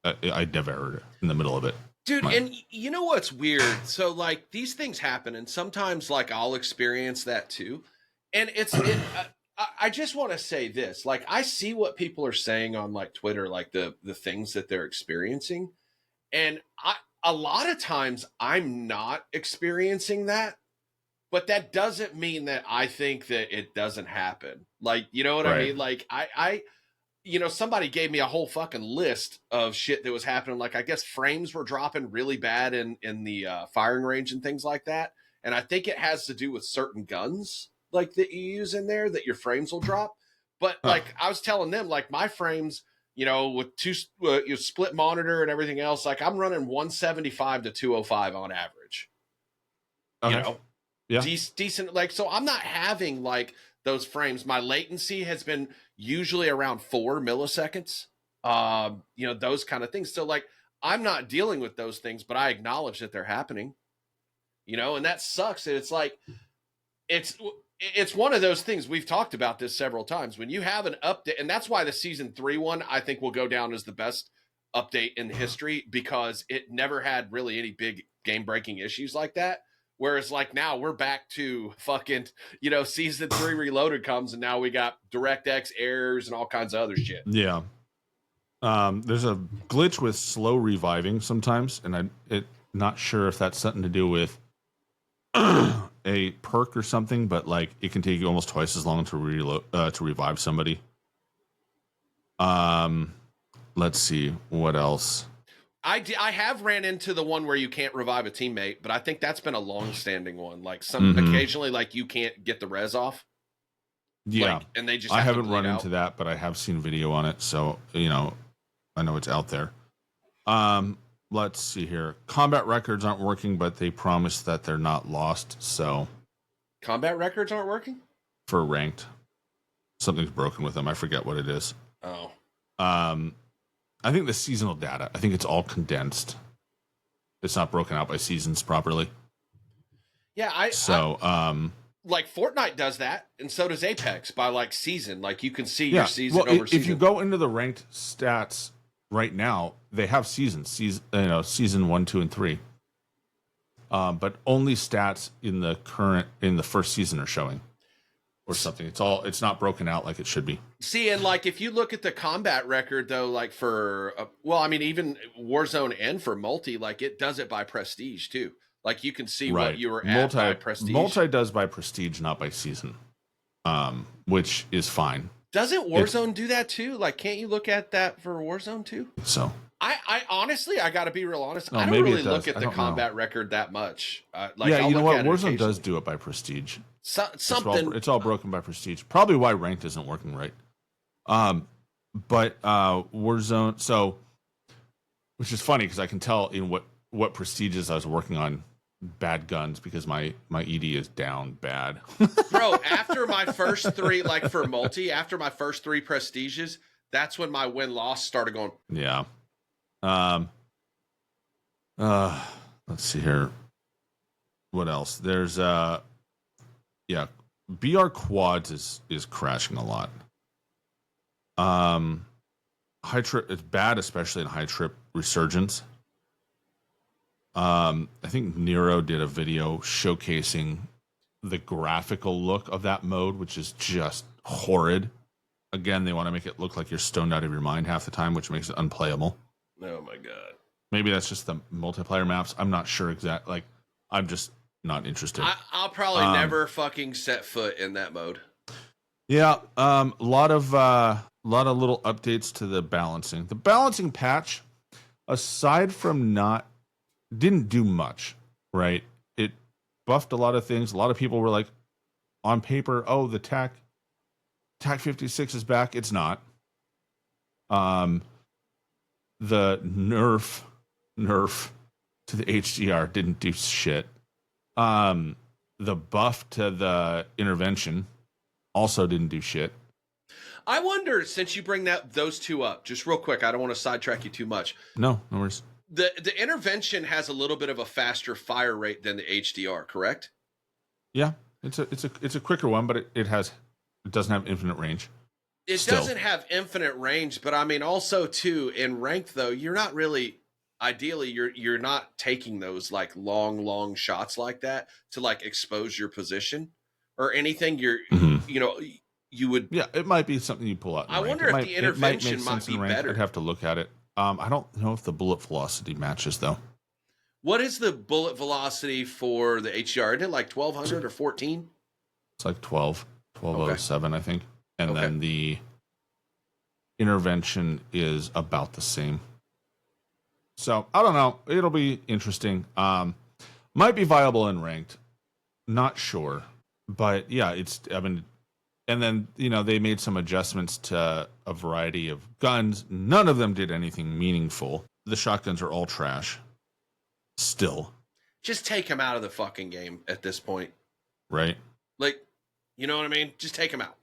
I dev errored in the middle of it. Dude, and you know what's weird? So, like, these things happen, and sometimes, like, I'll experience that too. And I just want to say this. Like, I see what people are saying on, like, Twitter, like, the things that they're experiencing. And a lot of times I'm not experiencing that, but that doesn't mean that I think that it doesn't happen. Like, you know what I mean? Like, I somebody gave me a whole fucking list of shit that was happening. Like, I guess frames were dropping really bad in the firing range and things like that. And I think it has to do with certain guns, like, that you use in there, that your frames will drop. But like, I was telling them, like, my frames, with two split monitor and everything else, like, I'm running 175 to 205 on average. Okay. Yeah. Decent. Like, so I'm not having like those frames. My latency has been usually around 4 milliseconds. Those kind of things. So, like, I'm not dealing with those things, but I acknowledge that they're happening, and that sucks. It's like, it's one of those things. We've talked about this several times. When you have an update, and that's why the season 3 one, I think, will go down as the best update in history, because it never had really any big game breaking issues like that. Whereas, like, now we're back to fucking, season 3 Reloaded comes, and now we got DirectX errors and all kinds of other shit. Yeah. There's a glitch with slow reviving sometimes, and I'm not sure if that's something to do with a perk or something, but like it can take you almost twice as long to revive somebody. Let's see what else. I have ran into the one where you can't revive a teammate, but I think that's been a long-standing one. Like occasionally, like you can't get the res off. Yeah, like, and they just I have haven't to run bleed into out. that, but I have seen video on it, so I know it's out there. Let's see here. Combat records aren't working, but they promise that they're not lost. So Combat records aren't working? for ranked, something's broken with them. I forget what it is. Oh. I think the seasonal data, I think it's all condensed. It's not broken out by seasons properly. Yeah, like Fortnite does that, and so does Apex by like season. Like you can see your season over season. If you go into the ranked stats right now, they have seasons, season 1, 2, and 3. But only stats in the first season are showing, or something. It's not broken out like it should be. See, and like if you look at the combat record though, like for even Warzone and for multi, like it does it by prestige too. Like you can see what you were at by prestige. Multi does by prestige, not by season, which is fine. Doesn't Warzone do that too? Like, can't you look at that for Warzone too? So I honestly, I got to be real honest. No, I don't maybe really it does. look at I the don't combat record that much. you know what? Warzone occasionally. does do it by prestige. Something. It's all broken by prestige. Probably why ranked isn't working right. But Warzone. So, which is funny because I can tell in what prestiges I was working on bad guns because my ED is down bad. Bro, after my first 3, like for multi, after my first 3 prestiges, that's when my win-loss started going. Yeah. Let's see here. What else? There's BR quads is crashing a lot. High trip, it's bad, especially in high trip resurgence. I think Nero did a video showcasing the graphical look of that mode, which is just horrid. Again, they want to make it look like you're stoned out of your mind half the time, which makes it unplayable. Oh my god. Maybe that's just the multiplayer maps. I'm not sure exactly. Like, I'm just not interested. I'll probably never fucking set foot in that mode. Yeah, a lot of little updates to the balancing. The balancing patch, aside from didn't do much, right? It buffed a lot of things. A lot of people were like, on paper, oh, the TAC 56 is back. It's not. The nerf to the HDR didn't do shit. The buff to the intervention also didn't do shit. I wonder, since you bring those two up, just real quick, I don't want to sidetrack you too much. No worries. The intervention has a little bit of a faster fire rate than the HDR, correct? Yeah, it's a quicker one, but it doesn't have infinite range. It doesn't have infinite range, but I mean also too in ranked though, you're not really ideally you're not taking those like long shots like that to like expose your position or anything. You would. Yeah, it might be something you pull out. I wonder if the intervention might be better. I'd have to look at it. I don't know if the bullet velocity matches though. What is the bullet velocity for the HDR? Isn't it like 1200 or 14? It's like 1207, I think. And Okay. then the intervention is about the same. So I don't know. It'll be interesting. Might be viable in ranked. Not sure. But yeah, and then, they made some adjustments to a variety of guns. None of them did anything meaningful. The shotguns are all trash. Still. Just take him out of the fucking game at this point. Right? Like, you know what I mean? Just take him out.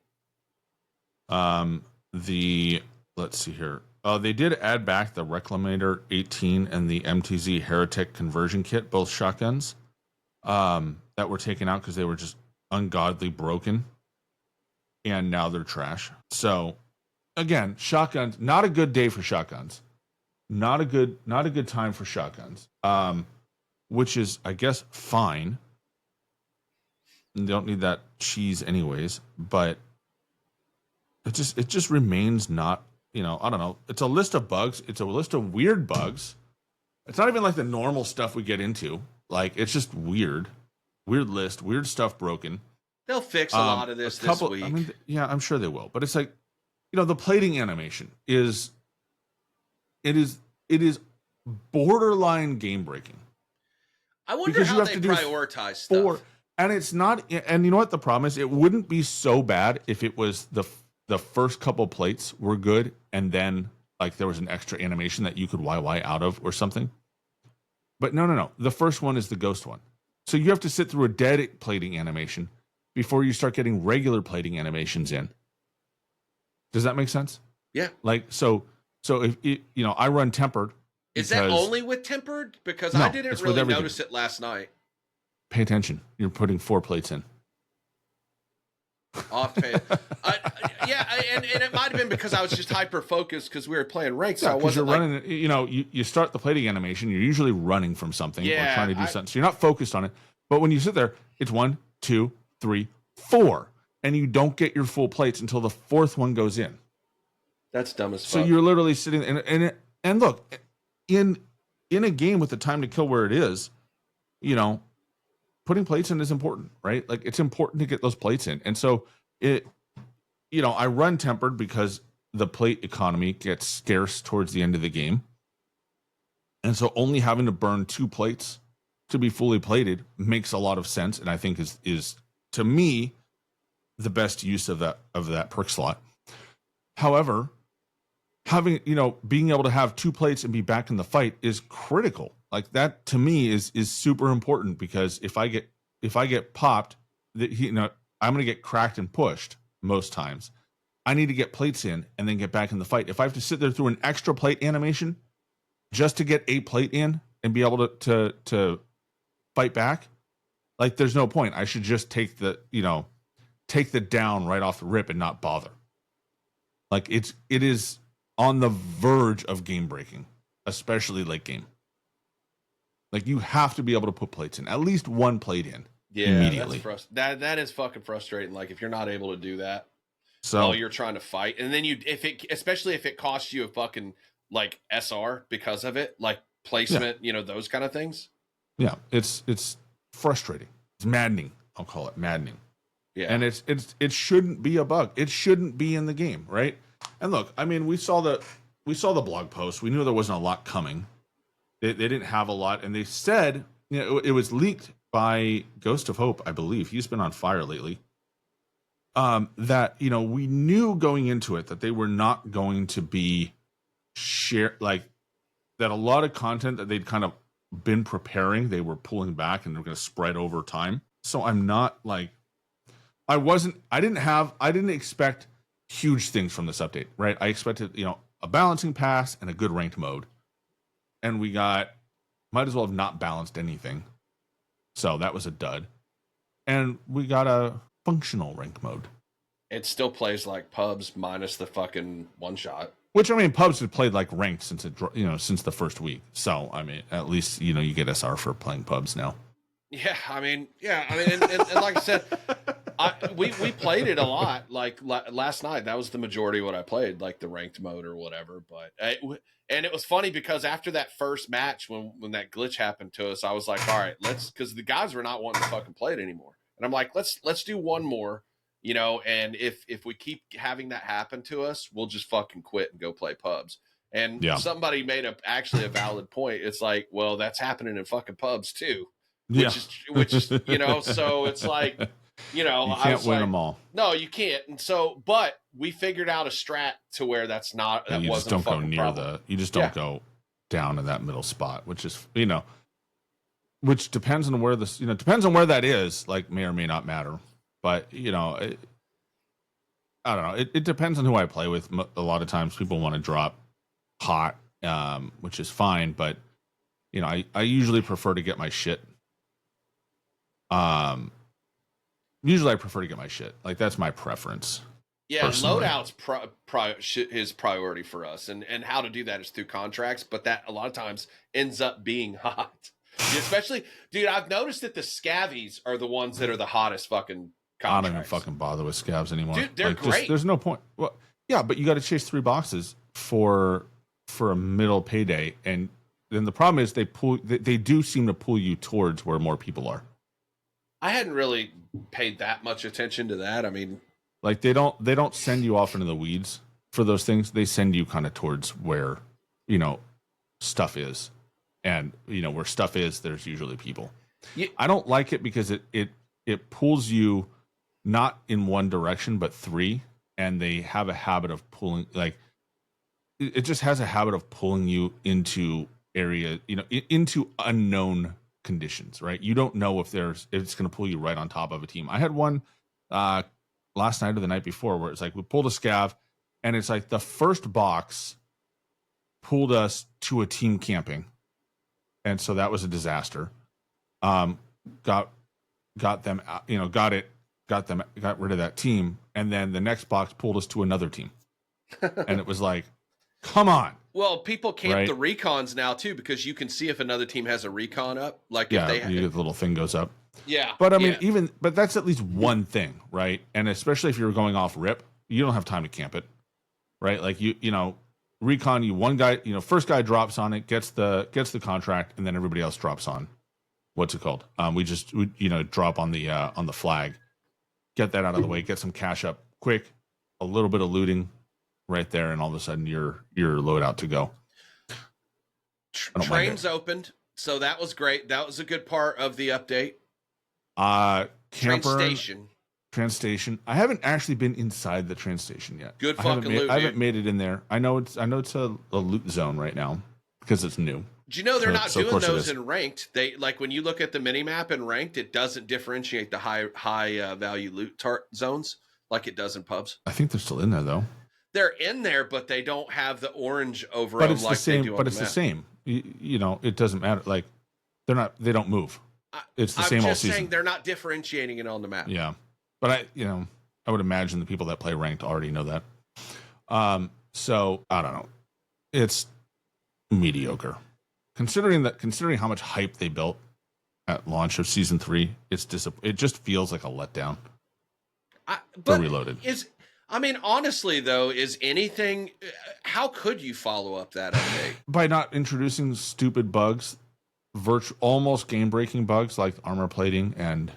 Let's see here. They did add back the Reclamator 18 and the MTZ Heretic conversion kit, both shotguns, that were taken out because they were just ungodly broken. And now they're trash. So, again, shotguns, not a good day for shotguns. Not a good time for shotguns. Which is, I guess, fine. You don't need that cheese anyways, but it just remains not I don't know. It's a list of bugs. It's a list of weird bugs. It's not even like the normal stuff we get into. Like, it's just weird list, weird stuff broken. They'll fix a lot of this week. I mean, yeah, I'm sure they will. But it's like, the plating animation is borderline game breaking. I wonder how they prioritize stuff. And it's not, and you know what the problem is? It wouldn't be so bad if it was the first couple plates were good, and then like there was an extra animation that you could YY out of or something. But no. The first one is the ghost one. So you have to sit through a dead plating animation before you start getting regular plating animations in. Does that make sense? Yeah. Like, so if I run tempered. Is that only with tempered? Because I didn't really notice it last night. Pay attention. You're putting 4 plates in. Off pay. And it might have been because I was just hyper focused because we were playing ranked. So I wasn't running. You start the plating animation. You're usually running from something or trying to do something. So you're not focused on it. But when you sit there, it's 1, 2, 3, 4, and you don't get your full plates until the 4th one goes in. That's dumb as fuck. So you're literally sitting and look, in a game with the time to kill where it is, putting plates in is important, right? Like, it's important to get those plates in. And so I run tempered because the plate economy gets scarce towards the end of the game. And so only having to burn 2 plates to be fully plated makes a lot of sense. And I think is to me, the best use of that perk slot. However, having, being able to have 2 plates and be back in the fight is critical. Like, that to me is super important, because if I get popped, I'm going to get cracked and pushed most times. I need to get plates in and then get back in the fight. If I have to sit there through an extra plate animation just to get a plate in and be able to fight back, like, there's no point. I should just take the down right off the rip and not bother. Like, it is on the verge of game breaking, especially late game. Like, you have to be able to put plates in, at least 1 plate in immediately. That is fucking frustrating. Like, if you're not able to do that while you're trying to fight, and then especially if it costs you a fucking like SR because of it, like placement, those kind of things. Yeah, it's frustrating. It's maddening. I'll call it maddening. Yeah, and it shouldn't be a bug. It shouldn't be in the game, right? And look, I mean, we saw the blog post. We knew there wasn't a lot coming. They didn't have a lot, and they said, it was leaked by Ghost of Hope, I believe. He's been on fire lately. That we knew going into it that they were not going to be that a lot of content that they'd kind of been preparing, they were pulling back and they're going to spread over time. So I'm not like, I didn't expect huge things from this update, right? I expected, a balancing pass and a good ranked mode. And we might as well have not balanced anything. So that was a dud. And we got a functional rank mode. It still plays like pubs minus the fucking one shot. Which, I mean, pubs have played like ranked since the first week. So, I mean, at least, you get SR for playing pubs now. Yeah, and like I said, we played it a lot. Like last night, that was the majority of what I played, like the ranked mode or whatever. But and it was funny because after that first match, when that glitch happened to us, I was like, all right, because the guys were not wanting to fucking play it anymore, and I'm like, let's do one more, and if we keep having that happen to us, we'll just fucking quit and go play pubs. And somebody made actually a valid point. It's like, well, that's happening in fucking pubs too. Which is so it's like, you can't win them all. No, you can't. And so, but we figured out a strat to where that wasn't just don't a fucking go near problem. you just don't go down in that middle spot, which is, which depends on where depends on where that is, like, may or may not matter. But, I don't know. It depends on who I play with. A lot of times people want to drop hot, which is fine. But, I usually prefer to get my shit. Usually I prefer to get my shit. Like, that's my preference. Yeah, personally. loadout's his priority for us, and how to do that is through contracts, but that a lot of times ends up being hot. Especially, dude, I've noticed that the scavies are the ones that are the hottest fucking contracts. I don't even fucking bother with scavs anymore. Dude, they're great. There's no point. Well, yeah, but you got to chase 3 boxes for a middle payday, and then the problem is they do seem to pull you towards where more people are. I hadn't really paid that much attention to that. I mean, like they don't send you off into the weeds for those things. They send you kind of towards where, stuff is, and where stuff is, there's usually people. Yeah. I don't like it because it pulls you not in one direction but three, and they have a habit of pulling, like it just has a habit of pulling you into area, into unknown conditions, right? You don't know if it's going to pull you right on top of a team. I had one last night or the night before where it's like we pulled a scav, and it's like the first box pulled us to a team camping, and so that was a disaster. Got them, got rid of that team, and then the next box pulled us to another team, and it was like, come on. Well, people camp right? the recons now too, because you can see if another team has a recon up. Like yeah, if they the little thing goes up. Yeah, but I mean, but that's at least one thing, right? And especially if you're going off rip, you don't have time to camp it, right? Like recon, one guy, first guy drops on it, gets the contract, and then everybody else drops on. What's it called? We drop on the flag, get that out of the way, get some cash up quick, a little bit of looting right there, and all of a sudden you're load out to go. Trains opened, so that was great. That was a good part of the update. Train station. I haven't actually been inside the train station yet. Good fucking loot. I haven't made it in there. I know it's a loot zone right now because it's new. Do you know they're not doing those in ranked? They like when you look at the mini map in ranked, it doesn't differentiate the high value loot zones like it does in pubs. I think they're still in there though. They're in there, but they don't have the orange over but them it's like the same, they do on but the it's map. the same. It doesn't matter. Like they don't move. It's the same all season. I'm just saying they're not differentiating it on the map. Yeah, but I would imagine the people that play ranked already know that. So I don't know. It's mediocre. Considering how much hype they built at launch of season 3, it just feels like a letdown. But Reloaded. Honestly though, is anything? How could you follow up that update? By not introducing stupid bugs, almost game-breaking bugs like armor plating and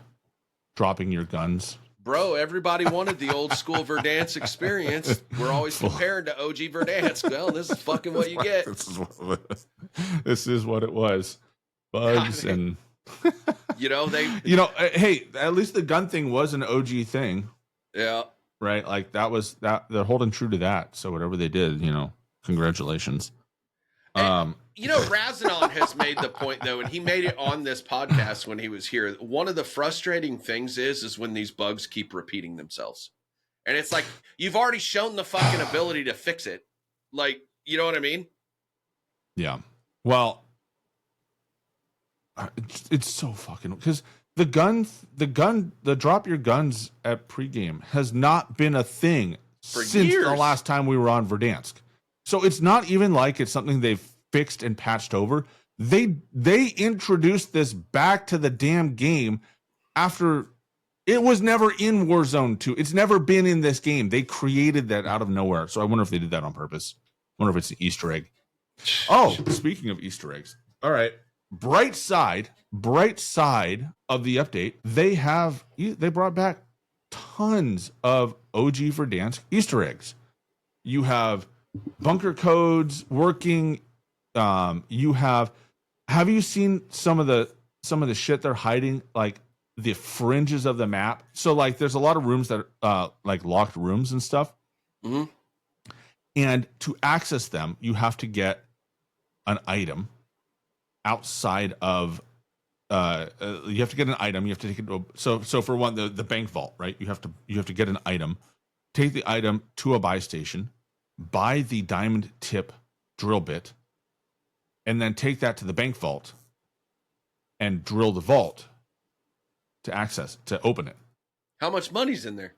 dropping your guns. Bro, everybody wanted the old school Verdansk experience. We're always comparing to OG Verdansk. Well, this is fucking what you get. This is what it was. Bugs and hey, at least the gun thing was an OG thing. Yeah. Right? Like they're holding true to that. So whatever they did, congratulations. Razanon has made the point though, and he made it on this podcast when he was here. One of the frustrating things is when these bugs keep repeating themselves. And it's like, you've already shown the fucking ability to fix it. Like, you know what I mean? Yeah. Well, it's so fucking, because the drop your guns at pregame has not been a thing since years. The last time we were on Verdansk. So it's not even like it's something they've fixed and patched over. They introduced this back to the damn game after it was never in Warzone 2. It's never been in this game. They created that out of nowhere. So I wonder if they did that on purpose. I wonder if it's an Easter egg. Oh, speaking of Easter eggs. All right. Bright side of the update, they brought back tons of OG Verdansk Easter eggs. You have bunker codes working. You have you seen some of the shit they're hiding, like the fringes of the map? So like there's a lot of rooms that are like locked rooms and stuff. Mm-hmm. And to access them, you have to get an item outside of you have to get an item. You have to take it to so for one, the bank vault, right? You have to get an item, take the item to a buy station, buy the diamond tip drill bit, and then take that to the bank vault and drill the vault to open it. How much money's in there?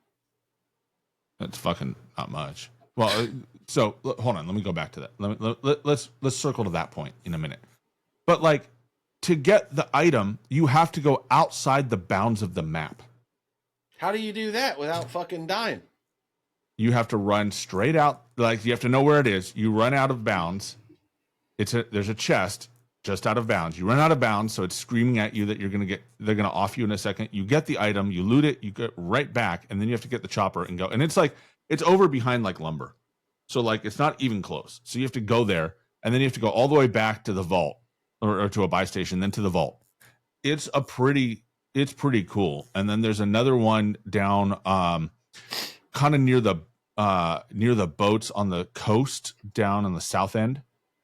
That's fucking not much. Well, so hold on. Let me go back to that. Let's circle to that point in a minute. But like, to get the item, you have to go outside the bounds of the map. How do you do that without fucking dying? you have to run straight out. Like, you have to know where it is. You run out of bounds. There's a chest just out of bounds. You run out of bounds, so it's screaming at you that they're gonna off you in a second. You get the item, you loot it, you get right back, and then you have to get the chopper and go. And it's over behind like lumber. So like it's not even close. So you have to go there, and then you have to go all the way back to the vault or to a buy station, then to the vault. It's pretty cool. And then there's another one down kind of near the boats on the coast down on the south end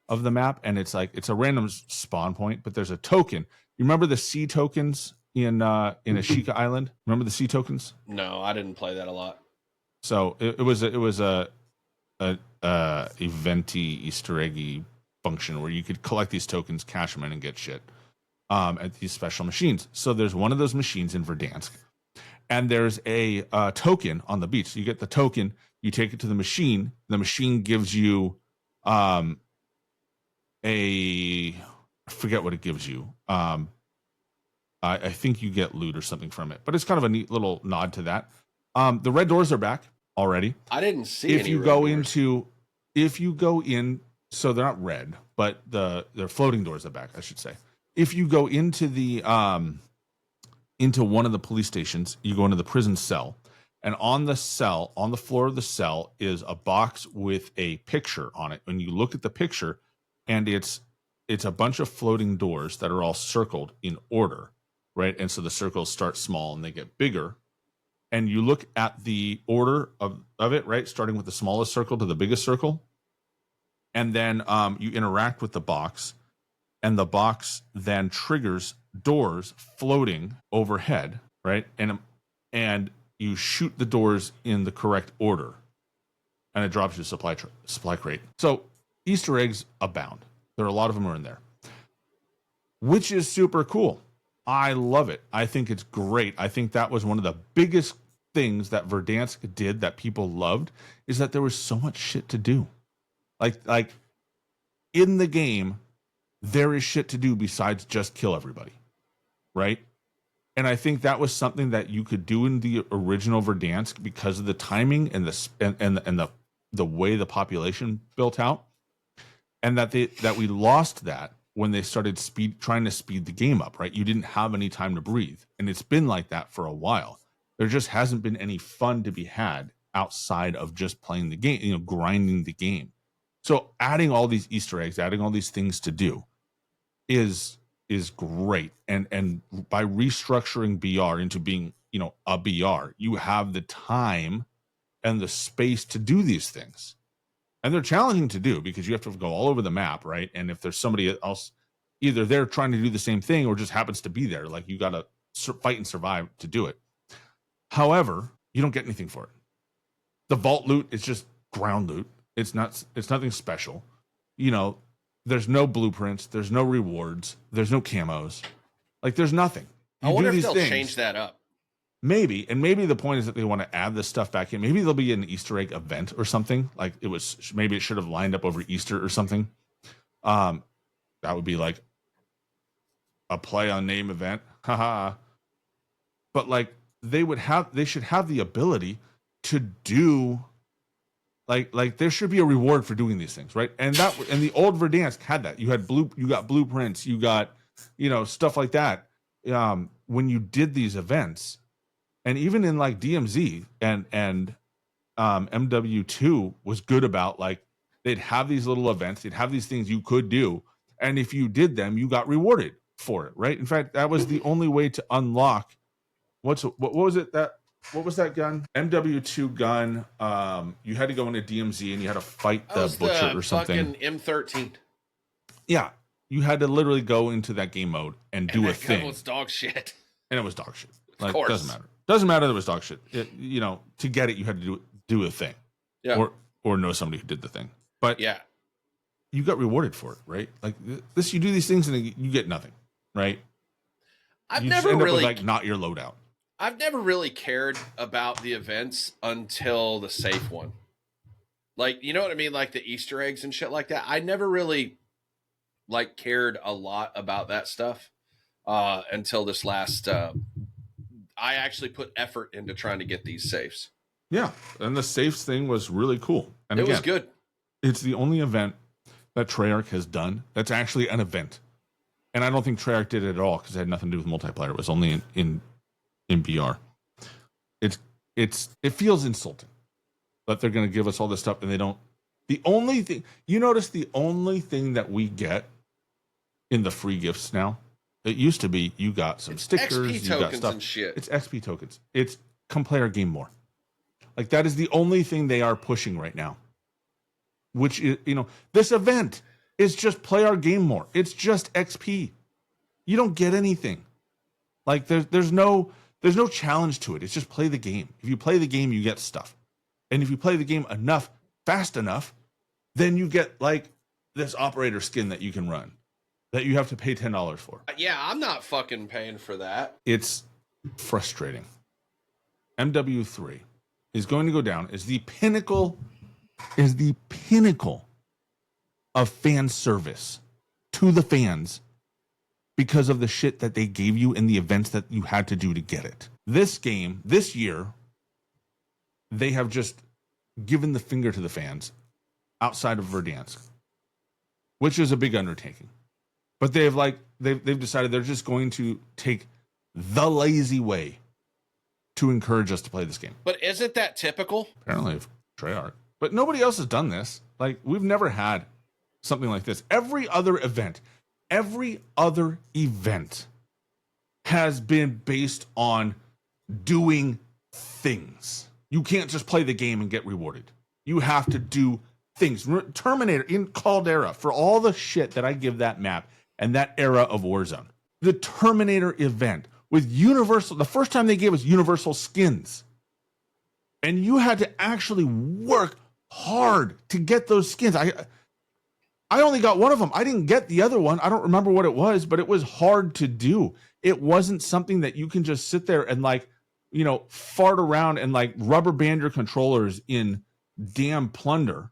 of the map, and it's a random spawn point, but there's a token. You remember the sea tokens in Ashika Island? Remember the sea tokens? No, I didn't play that a lot. So it was a eventy Easter eggy function where you could collect these tokens, cash them in, and get shit at these special machines. So there's one of those machines in Verdansk, and there's a token on the beach. So you get the token, you take it to the machine. The machine gives you I forget what it gives you. I think you get loot or something from it, but it's kind of a neat little nod to that. The red doors are back already. I didn't see if any you red go doors. into if you go in, so they're not red, but they're floating doors are back, I should say. If you go into the into one of the police stations, you go into the prison cell, and on the floor of the cell is a box with a picture on it. When you look at the picture, and it's a bunch of floating doors that are all circled in order, right? And so the circles start small and they get bigger. And you look at the order of it, right? Starting with the smallest circle to the biggest circle. And then you interact with the box, and the box then triggers doors floating overhead, right? And you shoot the doors in the correct order, and it drops you a supply crate. So Easter eggs abound. There are a lot of them are in there, which is super cool. I love it. I think it's great. I think that was one of the biggest things that Verdansk did that people loved, is that there was so much shit to do. Like in the game, there is shit to do besides just kill everybody, right? And I think that was something that you could do in the original Verdansk because of the timing and the way the population built out, and that we lost that when they started trying to speed the game up, right? You didn't have any time to breathe, and it's been like that for a while. There just hasn't been any fun to be had outside of just playing the game, grinding the game. So adding all these Easter eggs, adding all these things to do is great. And by restructuring BR into being, a BR, you have the time and the space to do these things. And they're challenging to do because you have to go all over the map, right? And if there's somebody else, either they're trying to do the same thing or just happens to be there, like you got to fight and survive to do it. However, you don't get anything for it. The vault loot is just ground loot. It's nothing special. There's no blueprints. There's no rewards. There's no camos. Like, there's nothing. I wonder if they'll change that up. Maybe the point is that they want to add this stuff back in. Maybe there'll be an Easter egg event or something. Like maybe it should have lined up over Easter or something. That would be like a play on name event. Haha. But like they should have the ability to do like there should be a reward for doing these things, right? And the old Verdansk had that. You got blueprints, you got stuff like that. When you did these events. And even in like DMZ and MW2 was good about, like, they'd have these little events, they'd have these things you could do, and if you did them, you got rewarded for it, right? In fact, that was the only way to unlock what was that gun? MW2 gun. You had to go into DMZ and you had to fight the butcher or something. Fucking M13. Yeah, you had to literally go into that game mode and do a thing. It was dog shit. And it was dog shit. Like, of course. Doesn't matter. Doesn't matter that it was dog shit. To get it, you had to do a thing. Yeah. Or know somebody who did the thing. But yeah, you got rewarded for it, right? Like this, you do these things and you get nothing, right? I've you never end really up with, like, not your loadout. I've never really cared about the events until the safe one. Like, you know what I mean? Like the Easter eggs and shit like that. I never really cared a lot about that stuff until this last. I actually put effort into trying to get these safes. Yeah, and the safes thing was really cool. And It was good. It's the only event that Treyarch has done that's actually an event. And I don't think Treyarch did it at all because it had nothing to do with multiplayer. It was only in VR. It feels insulting that they're going to give us all this stuff and they don't. The only thing you notice, the only thing that we get in the free gifts now, it used to be you got some stickers, XP you got tokens stuff. and shit. It's XP tokens. It's come play our game more. Like that is the only thing they are pushing right now. Which is, this event is just play our game more. It's just XP. You don't get anything. Like there's no challenge to it. It's just play the game. If you play the game, you get stuff. And if you play the game enough, fast enough, then you get like this operator skin that you can run that you have to pay $10 for. Yeah, I'm not fucking paying for that. It's frustrating. MW3 is going to go down as the pinnacle of fan service to the fans because of the shit that they gave you in the events that you had to do to get it. This game, this year, they have just given the finger to the fans outside of Verdansk, which is a big undertaking. But they've decided they're just going to take the lazy way to encourage us to play this game. But isn't that typical? Apparently of Treyarch. But nobody else has done this. Like, we've never had something like this. Every other event has been based on doing things. You can't just play the game and get rewarded. You have to do things. Terminator in Caldera, for all the shit that I give that map and that era of Warzone. The Terminator event with Universal, the first time they gave us Universal skins. And you had to actually work hard to get those skins. I only got one of them. I didn't get the other one. I don't remember what it was, but it was hard to do. It wasn't something that you can just sit there and fart around and rubber band your controllers in damn Plunder,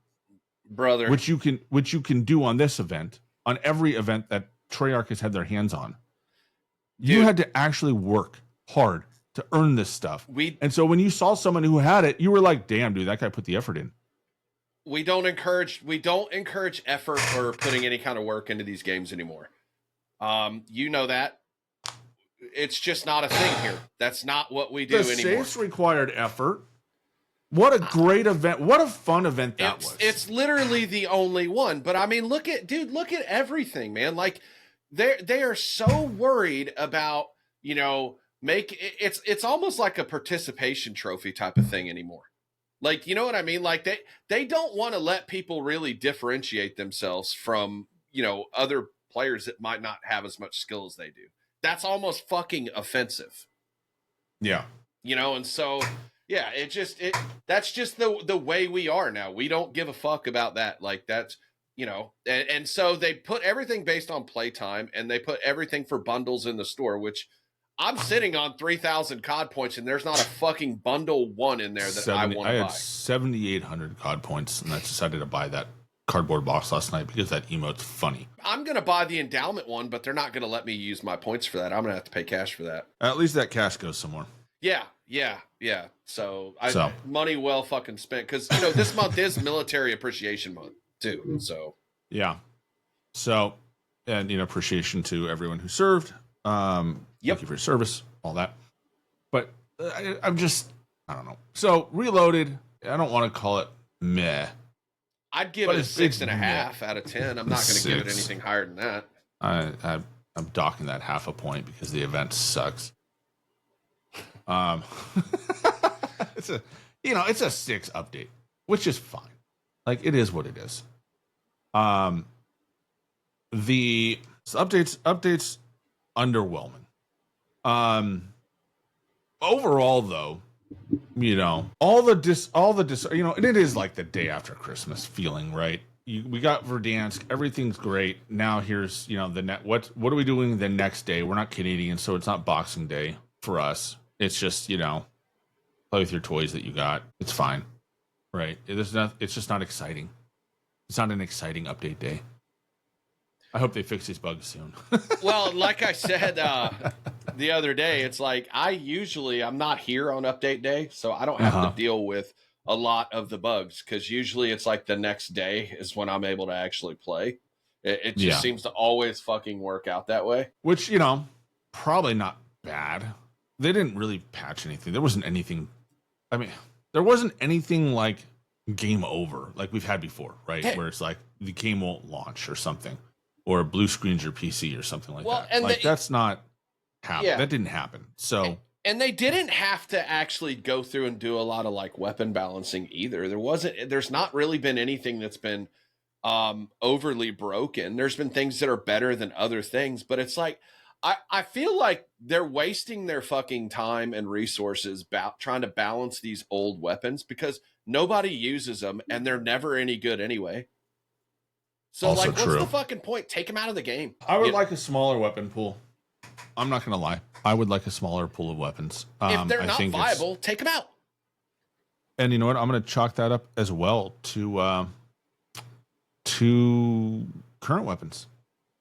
brother. Which you can do on this event, on every event that Treyarch has had their hands on. Dude, you had to actually work hard to earn this stuff. And so when you saw someone who had it, you were like, damn, dude, that guy put the effort in. We don't encourage effort or putting any kind of work into these games anymore. You know that. It's just not a thing here. That's not what we do anymore. The safes required effort. What a great event. What a fun event that was. It's literally the only one. But I mean, look at everything, man. Like they are so worried about, it's almost like a participation trophy type of thing anymore. Like, you know what I mean? Like they don't want to let people really differentiate themselves from, other players that might not have as much skill as they do. That's almost fucking offensive. Yeah. And so, yeah, that's just the way we are now. We don't give a fuck about that. Like that's, and so they put everything based on playtime and they put everything for bundles in the store, which I'm sitting on 3,000 COD points and there's not a fucking bundle one in there that I want to buy. I had 7,800 COD points and I decided to buy that cardboard box last night because that emote's funny. I'm going to buy the endowment one, but they're not going to let me use my points for that. I'm going to have to pay cash for that. At least that cash goes somewhere. Yeah. So money well fucking spent because, this month is Military Appreciation Month too. So. Yeah. So, and, appreciation to everyone who served. Thank you for your service, all that. But I'm just, I don't know. So Reloaded, I don't want to call it meh. I'd give it a 6.5 out of 10. I'm not going to give it anything higher than that. I'm docking that half a point because the event sucks. It's a 6 update, which is fine. Like it is what it is. The updates underwhelming. Overall though, all the and it is like the day after Christmas feeling, right? We got Verdansk, everything's great. Now here's, what are we doing the next day? We're not Canadian, so it's not Boxing Day for us. It's just, play with your toys that you got. It's fine. Right? It's just not exciting. It's not an exciting update day. I hope they fix these bugs soon. Well, like I said the other day, it's like I'm not here on update day, so I don't have to deal with a lot of the bugs, because usually it's like the next day is when I'm able to actually play. It just seems to always fucking work out that way. Which, probably not bad. They didn't really patch anything. There wasn't anything. I mean, there wasn't anything like game over like we've had before, right? Where it's like the game won't launch or something, or blue screens your PC or something like that. And that's not happen. Yeah. That didn't happen. So. And they didn't have to actually go through and do a lot of like weapon balancing either. There's not really been anything that's been overly broken. There's been things that are better than other things, but it's like, I feel like they're wasting their fucking time and resources trying to balance these old weapons, because nobody uses them and they're never any good anyway. So also like, what's the fucking point? Take them out of the game. I would like a smaller weapon pool. I'm not going to lie. I would like a smaller pool of weapons. If they're not viable, take them out. And you know what? I'm going to chalk that up as well to current weapons.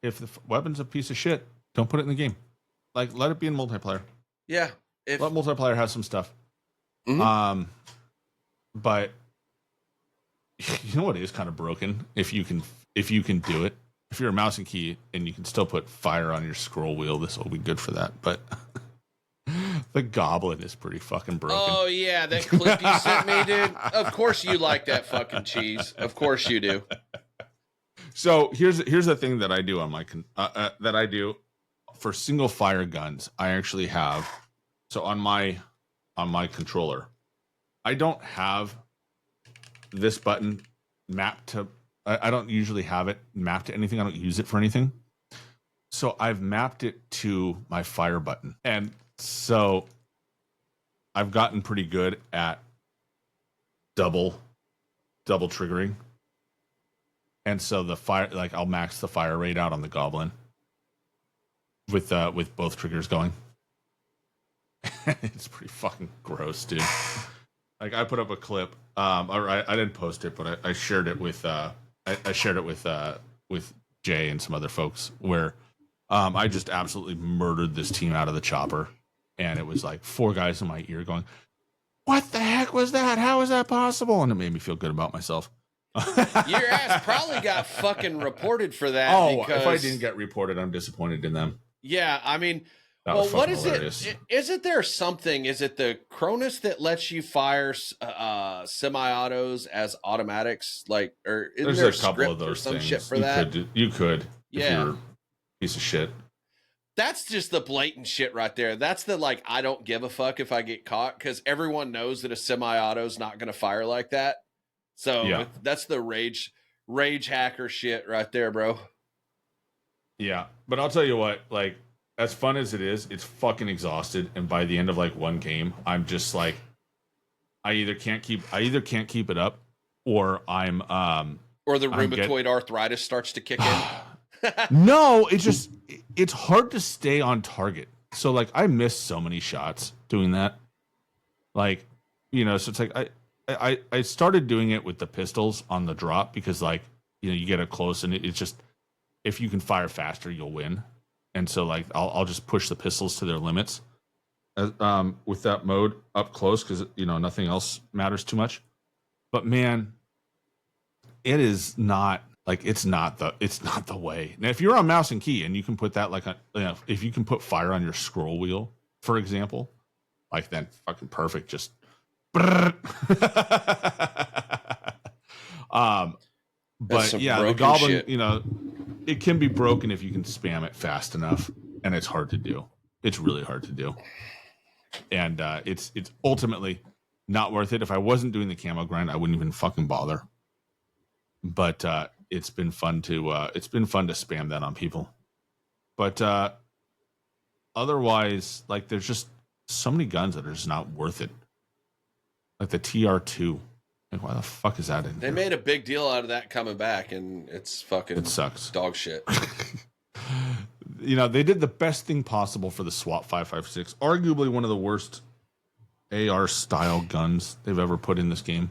If the weapon's a piece of shit, don't put it in the game. Like, let it be in multiplayer. Yeah. Let multiplayer have some stuff. Mm-hmm. But you know what is kind of broken? If you can do it. If you're a mouse and key and you can still put fire on your scroll wheel, this will be good for that. But the goblin is pretty fucking broken. Oh yeah, that clip you sent me, dude. Of course you like that fucking cheese. Of course you do. So here's the thing that I do on my that I do for single fire guns. I actually have on my controller, I don't have this button mapped to. I don't usually have it mapped to anything. I don't use it for anything. So I've mapped it to my fire button. And so I've gotten pretty good at double triggering. And so the fire, like I'll max the fire rate out on the goblin with both triggers going. It's pretty fucking gross, dude. Like I put up a clip. I didn't post it, but I shared it with I shared it with Jay and some other folks where I just absolutely murdered this team out of the chopper, and it was like 4 guys in my ear going, "What the heck was that? How is that possible?" And it made me feel good about myself. Your ass probably got fucking reported for that. Oh, because... if I didn't get reported, I'm disappointed in them. Yeah, I mean, well, what is hilarious. It? Isn't there something? Is it the Cronus that lets you fire semi-autos as automatics? Like, or isn't there a couple of those things shit for that? You could, yeah. If you're a piece of shit. That's just the blatant shit right there. That's the like, I don't give a fuck if I get caught, because everyone knows that a semi-auto is not going to fire like that. So yeah. That's the rage hacker shit right there, bro. Yeah, but I'll tell you what, like, as fun as it is, it's fucking exhausted, and by the end of like one game, I'm just like, I either can't keep it up, or I'm or the rheumatoid arthritis starts to kick in. No, it's hard to stay on target. So like I miss so many shots doing that. Like, you know, so it's like I started doing it with the pistols on the drop, because like, you know, you get it close and it's just, if you can fire faster, you'll win. And so like I'll just push the pistols to their limits with that mode up close, because you know nothing else matters too much. But man, it is not like it's not the way. Now if you're on mouse and key and you can put that like if you can put fire on your scroll wheel, for example, like then fucking perfect. Just but yeah, the goblin shit. You know, it can be broken if you can spam it fast enough, and it's hard to do. It's really hard to do, and it's ultimately not worth it. If I wasn't doing the camo grind, I wouldn't even fucking bother. But it's been fun to spam that on people. But otherwise, like, there's just so many guns that are just not worth it. Like the TR2. Like, why the fuck is that in They here? made a big deal out of that coming back, and it sucks. Dog shit. You know, they did the best thing possible for the SWAT 5.56. Arguably one of the worst AR style guns they've ever put in this game.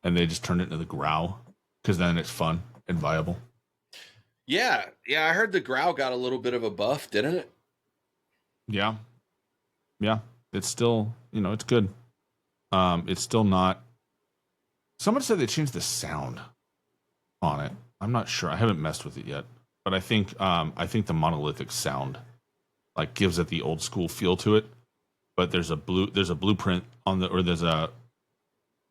And they just turned it into the Grau, because then it's fun and viable. Yeah, I heard the Growl got a little bit of a buff, didn't it? Yeah. Yeah. It's still, it's good. It's still not. Someone said they changed the sound on it. I'm not sure. I haven't messed with it yet, but I think the monolithic sound like gives it the old school feel to it. But there's a blueprint on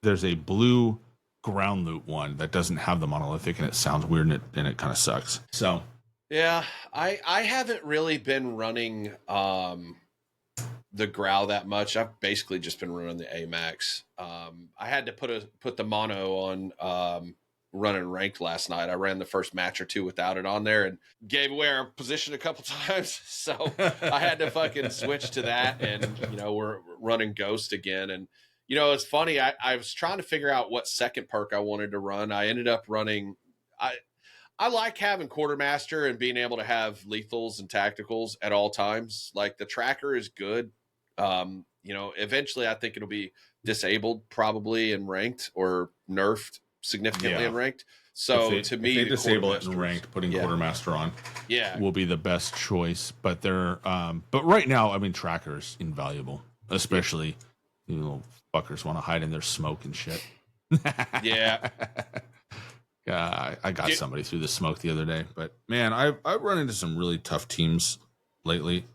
there's a blue ground loot one that doesn't have the monolithic, and it sounds weird, and it kind of sucks. So yeah, I haven't really been running the Growl that much. I've basically just been running the AMAX. I had to put the mono on running ranked last night. I ran the first match or two without it on there and gave away our position a couple times. So I had to fucking switch to that, and we're running Ghost again. And it's funny. I was trying to figure out what second perk I wanted to run. I ended up running. I like having Quartermaster and being able to have lethals and tacticals at all times. Like the tracker is good. Eventually I think it'll be disabled probably in ranked or nerfed significantly in ranked. So to me, if they disable it in ranked, putting Quartermaster on will be the best choice. But but right now, I mean, tracker's invaluable, especially little fuckers want to hide in their smoke and shit. Yeah. I got somebody through the smoke the other day, but man, I've run into some really tough teams lately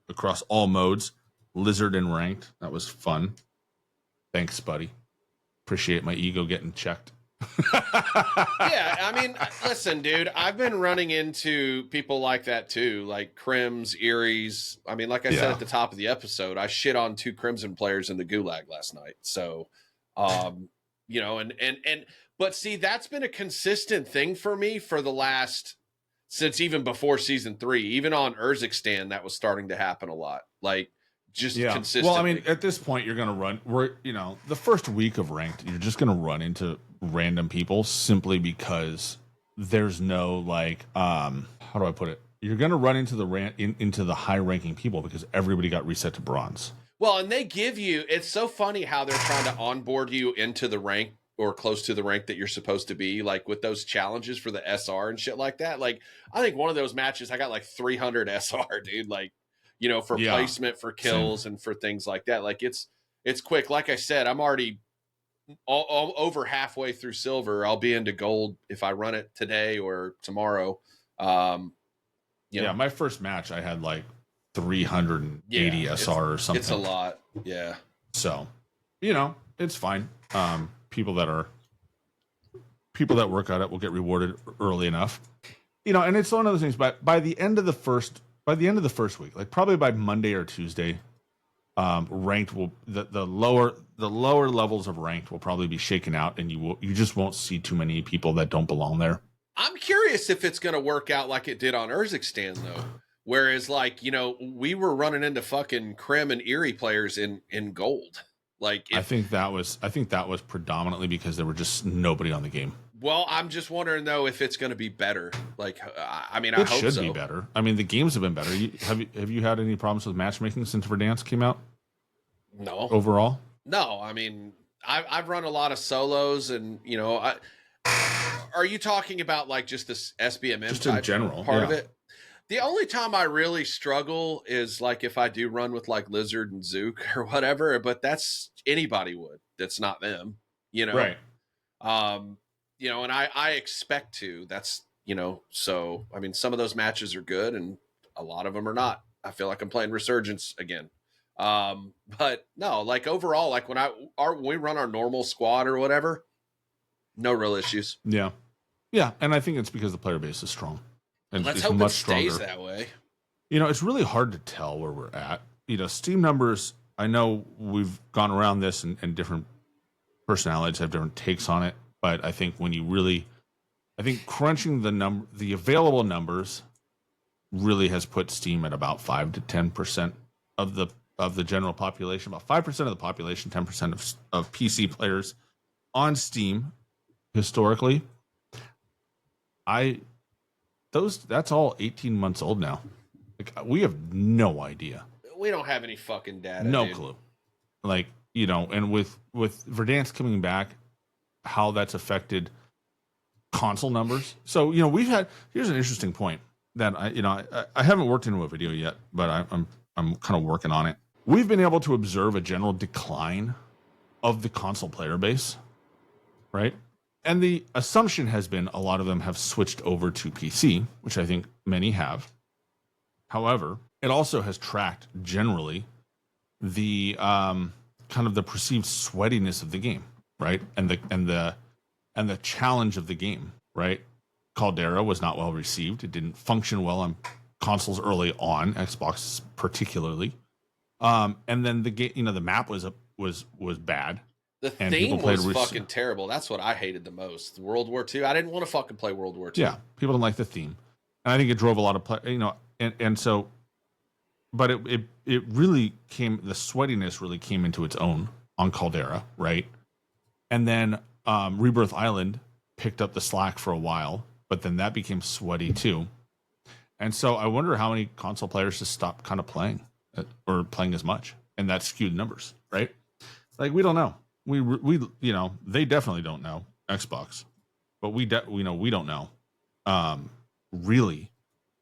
across all modes. Lizard and ranked. That was fun. Thanks, buddy. Appreciate my ego getting checked. Yeah, I mean, listen, dude, I've been running into people like that too, like Crims, Eries. I mean, like I said at the top of the episode, I shit on 2 Crimson players in the Gulag last night. So, but see, that's been a consistent thing for me for the last, since even before season 3, even on Urzikstan, that was starting to happen a lot. Like, just consistently. Well, I mean, at this point, you're going to run, the first week of ranked, you're just going to run into random people simply because there's no, like, how do I put it? You're going to run into the high ranking people because everybody got reset to bronze. Well, and they give you, it's so funny how they're trying to onboard you into the rank or close to the rank that you're supposed to be, like with those challenges for the SR and shit like that. Like, I think one of those matches, I got like 300 SR, dude. Like, for placement, for kills, and for things like that. Like, it's quick. Like I said, I'm already all over halfway through silver. I'll be into gold if I run it today or tomorrow. My first match, I had like 380 SR or something. It's a lot. Yeah. So, it's fine. People that work at it will get rewarded early enough, and it's one of those things. But by the end of the first week, like probably by Monday or Tuesday, ranked will the lower levels of ranked will probably be shaken out, and you just won't see too many people that don't belong there. I'm curious if it's going to work out like it did on Urzikstan though. Whereas, like, we were running into fucking Crim and Erie players in gold. Like, I think that was predominantly because there were just nobody on the game. Well, I'm just wondering though if it's going to be better. Like, I mean, I hope so. It should be better. I mean, the games have been better. Have you had any problems with matchmaking since Verdansk came out? No. Overall? No. I mean, I've run a lot of solos, and are you talking about like just this SBMM just type in general part of it? The only time I really struggle is like if I do run with like Lizard and Zook or whatever, but that's anybody would. That's not them, Right. And I expect to. That's, so I mean, some of those matches are good and a lot of them are not. I feel like I'm playing Resurgence again. But no, like overall, like when we run our normal squad or whatever, no real issues. Yeah. Yeah. And I think it's because the player base is strong. And let's it's hope much it stays stronger. that way. It's really hard to tell where we're at. Steam numbers, I know we've gone around this and different personalities have different takes on it. But I think I think crunching the available numbers really has put Steam at about 5 to 10% of the general population, about 5% of the population, 10% of PC players on Steam historically. That's all 18 months old now. Like, we have no idea. We don't have any fucking data. No dude. clue. Like, and with Verdansk coming back, how that's affected console numbers. So, you know, here's an interesting point that I haven't worked into a video yet, but I'm kind of working on it. We've been able to observe a general decline of the console player base, right? And the assumption has been a lot of them have switched over to PC, which I think many have. However, it also has tracked generally the kind of the perceived sweatiness of the game, right? And the challenge of the game, right? Caldera was not well received. It didn't function well on consoles early on, Xbox particularly. And then the game, the map was bad. The theme was fucking terrible. That's what I hated the most. World War II. I didn't want to fucking play World War II. Yeah, people don't like the theme, and I think it drove a lot of play. And so, but it really came. The sweatiness really came into its own on Caldera, right? And then Rebirth Island picked up the slack for a while, but then that became sweaty too. And so I wonder how many console players just stopped kind of playing or playing as much, and that skewed numbers, right? Like, we don't know. We they definitely don't know, Xbox, but we don't know really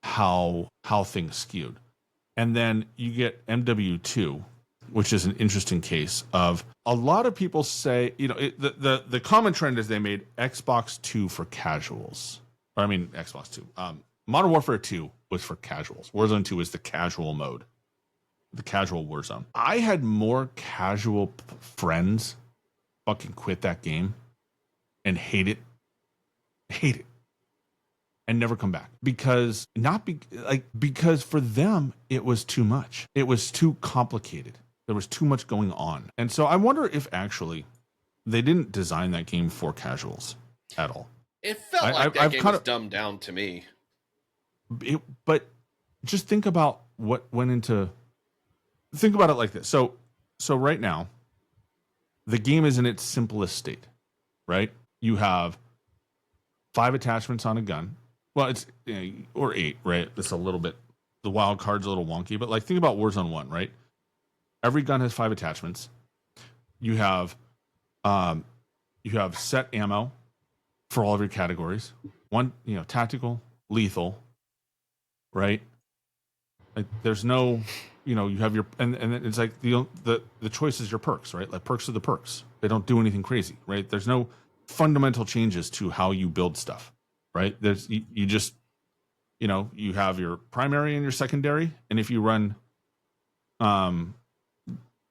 how things skewed. And then you get MW2, which is an interesting case of a lot of people say, the common trend is they made Xbox 2 for casuals. Or I mean, Xbox 2. Modern Warfare 2 was for casuals. Warzone 2 is the casual mode, the casual Warzone. I had more casual friends fucking quit that game and hate it, and never come back because for them it was too much. It was too complicated. There was too much going on. And so I wonder if actually they didn't design that game for casuals at all. It felt like that game was dumbed down to me. But just think about what went into. Think about it like this. So right now, the game is in its simplest state, right? You have 5 attachments on a gun. Well, it's or 8, right? It's a little bit. The wild card's a little wonky, but like think about Warzone 1, right? Every gun has 5 attachments. You have set ammo for all of your categories. One, tactical, lethal, right? Like there's no, you have your and it's like the choice is your perks, right? Like perks are the perks. They don't do anything crazy, right? There's no fundamental changes to how you build stuff, right? There's you just you have your primary and your secondary, and if you run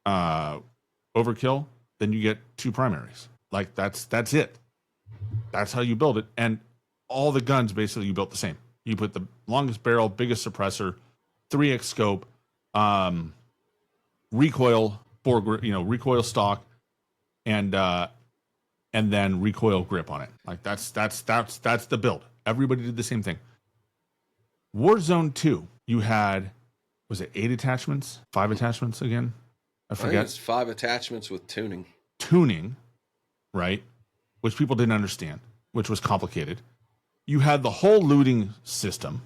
overkill, then you get 2 primaries. Like that's it. That's how you build it. And all the guns basically you built the same. You put the longest barrel, biggest suppressor, 3x scope, recoil recoil stock, and then recoil grip on it. Like that's the build. Everybody did the same thing. Warzone 2, you had, was it 8 attachments? 5 attachments again? I forget. I think it's 5 attachments with tuning. Tuning, right? Which people didn't understand, which was complicated. You had the whole looting system.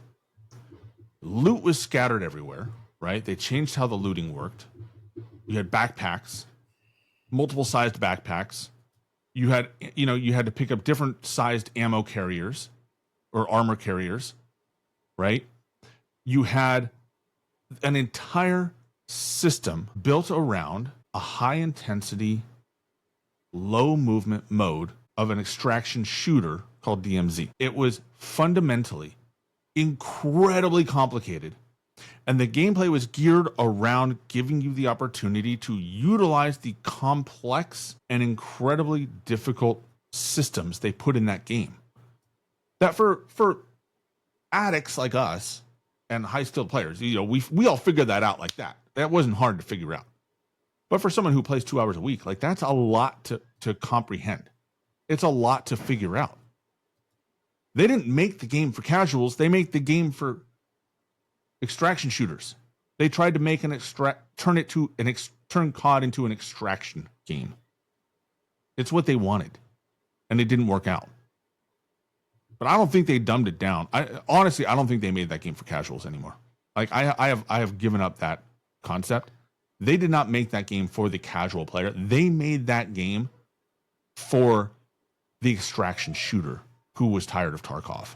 Loot was scattered everywhere, right? They changed how the looting worked. You had backpacks, multiple sized backpacks. You had to pick up different sized ammo carriers or armor carriers, right? You had an entire system built around a high intensity, low movement mode of an extraction shooter called DMZ. It was fundamentally incredibly complicated, and the gameplay was geared around giving you the opportunity to utilize the complex and incredibly difficult systems they put in that game. That for addicts like us and high skilled players, we all figured that out like that. That wasn't hard to figure out. But for someone who plays 2 hours a week, like that's a lot to comprehend. It's a lot to figure out. They didn't make the game for casuals. They make the game for extraction shooters. They tried to make turn COD into an extraction game. It's what they wanted, and it didn't work out. But I don't think they dumbed it down. Honestly, I don't think they made that game for casuals anymore. Like I have given up that concept. They did not make that game for the casual player. They made that game for the extraction shooter who was tired of Tarkov.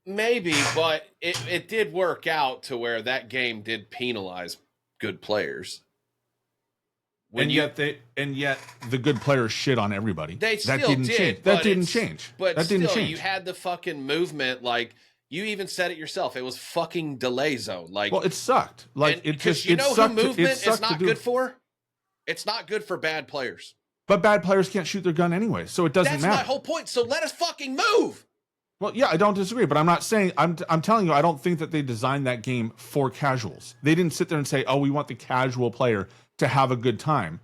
Maybe, but it did work out to where that game did penalize good players. Yet the good players shit on everybody. They still that didn't did. change. That didn't change. But that still, didn't change. You had the fucking movement. Like you even said it yourself. It was fucking delay zone. Like, well, it sucked. Like it just you know who movement is not good for. It's not good for bad players. But bad players can't shoot their gun anyway, so it doesn't matter. That's my whole point. So let us fucking move. Well, yeah, I don't disagree, but I'm not saying I'm telling you I don't think that they designed that game for casuals. They didn't sit there and say, "Oh, we want the casual player to have a good time."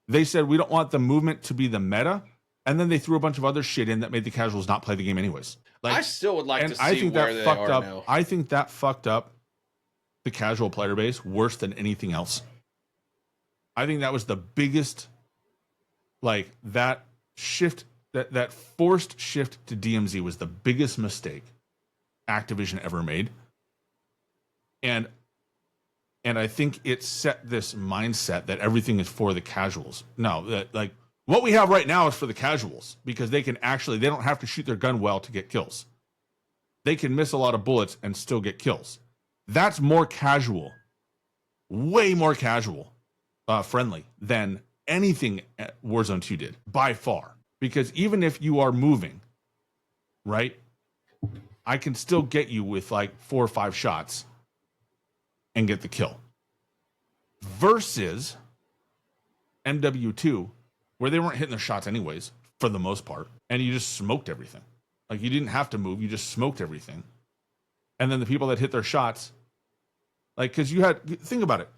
They said we don't want the movement to be the meta, and then they threw a bunch of other shit in that made the casuals not play the game anyways. Like, I still would like to see I think where that they are now. I think that fucked up the casual player base worse than anything else. I think that was the biggest, like that shift, that forced shift to DMZ was the biggest mistake Activision ever made. And I think it set this mindset that everything is for the casuals. No, that like what we have right now is for the casuals because they don't have to shoot their gun well to get kills. They can miss a lot of bullets and still get kills. That's more casual, way more casual, friendly than anything Warzone 2 did by far. Because even if you are moving, right, I can still get you with like 4 or 5 shots and get the kill. Versus MW2, where they weren't hitting their shots anyways, for the most part, and you just smoked everything. Like you didn't have to move, you just smoked everything. And then the people that hit their shots, like, because you had, think about it,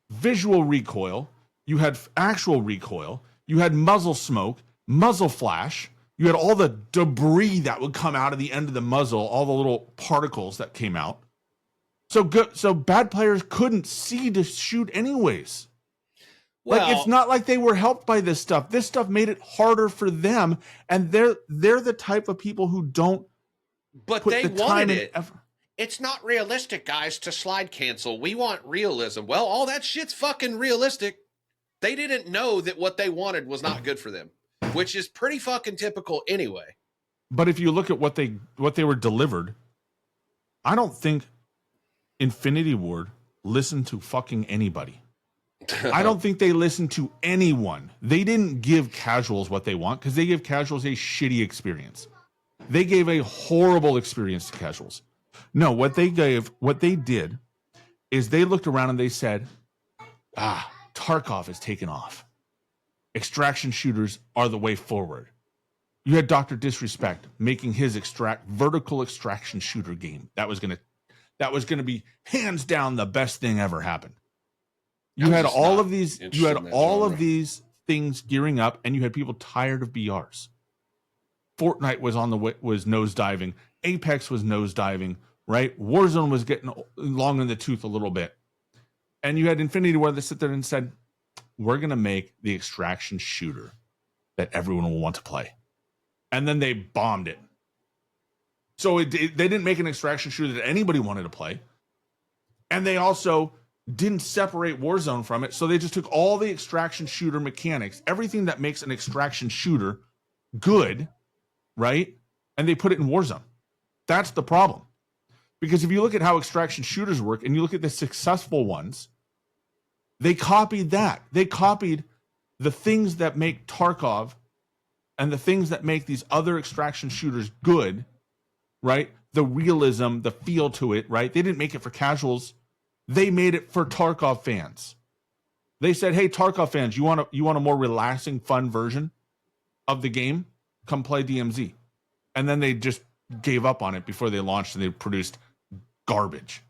visual recoil, you had actual recoil, you had muzzle smoke, muzzle flash, you had all the debris that would come out of the end of the muzzle, all the little particles that came out. So bad players couldn't see to shoot anyways. Well, like it's not like they were helped by this stuff. This stuff made it harder for them, and they're the type of people who don't. But put they the wanted time it. It's not realistic, guys, to slide cancel. We want realism. Well, all that shit's fucking realistic. They didn't know that what they wanted was not good for them, which is pretty fucking typical anyway. But if you look at what they were delivered, I don't think Infinity Ward listened to fucking anybody. I don't think they listened to anyone. They didn't give casuals what they want because they give casuals a shitty experience. They gave a horrible experience to casuals. No, what they did is they looked around and they said, Tarkov has taken off. Extraction shooters are the way forward. You had Dr. Disrespect making his vertical extraction shooter game. That was gonna be hands down the best thing ever happened. You had all of these these things gearing up, and you had people tired of BRs. Fortnite was was nosediving. Apex was nosediving, right? Warzone was getting long in the tooth a little bit. And you had Infinity Ward that sit there and said, we're going to make the extraction shooter that everyone will want to play. And then they bombed it. So they didn't make an extraction shooter that anybody wanted to play. And they also didn't separate Warzone from it. So they just took all the extraction shooter mechanics, everything that makes an extraction shooter good, right? And they put it in Warzone. That's the problem. Because if you look at how extraction shooters work and you look at the successful ones, they copied that. They copied the things that make Tarkov and the things that make these other extraction shooters good, right? The realism, the feel to it, right? They didn't make it for casuals. They made it for Tarkov fans. They said, hey, Tarkov fans, you want a more relaxing, fun version of the game? Come play DMZ. And then they just gave up on it before they launched and they produced garbage.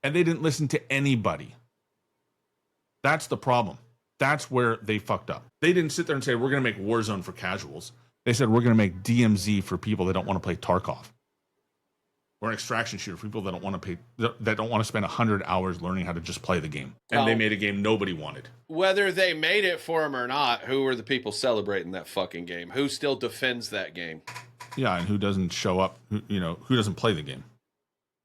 And they didn't listen to anybody. That's the problem. That's where they fucked up. They didn't sit there and say, we're going to make Warzone for casuals. They said, we're going to make DMZ for people that don't want to play Tarkov. Or an extraction shooter for people that don't want to spend 100 hours learning how to just play the game. And they made a game nobody wanted. Whether they made it for them or not, who are the people celebrating that fucking game? Who still defends that game? Yeah, and who doesn't show up, who doesn't play the game.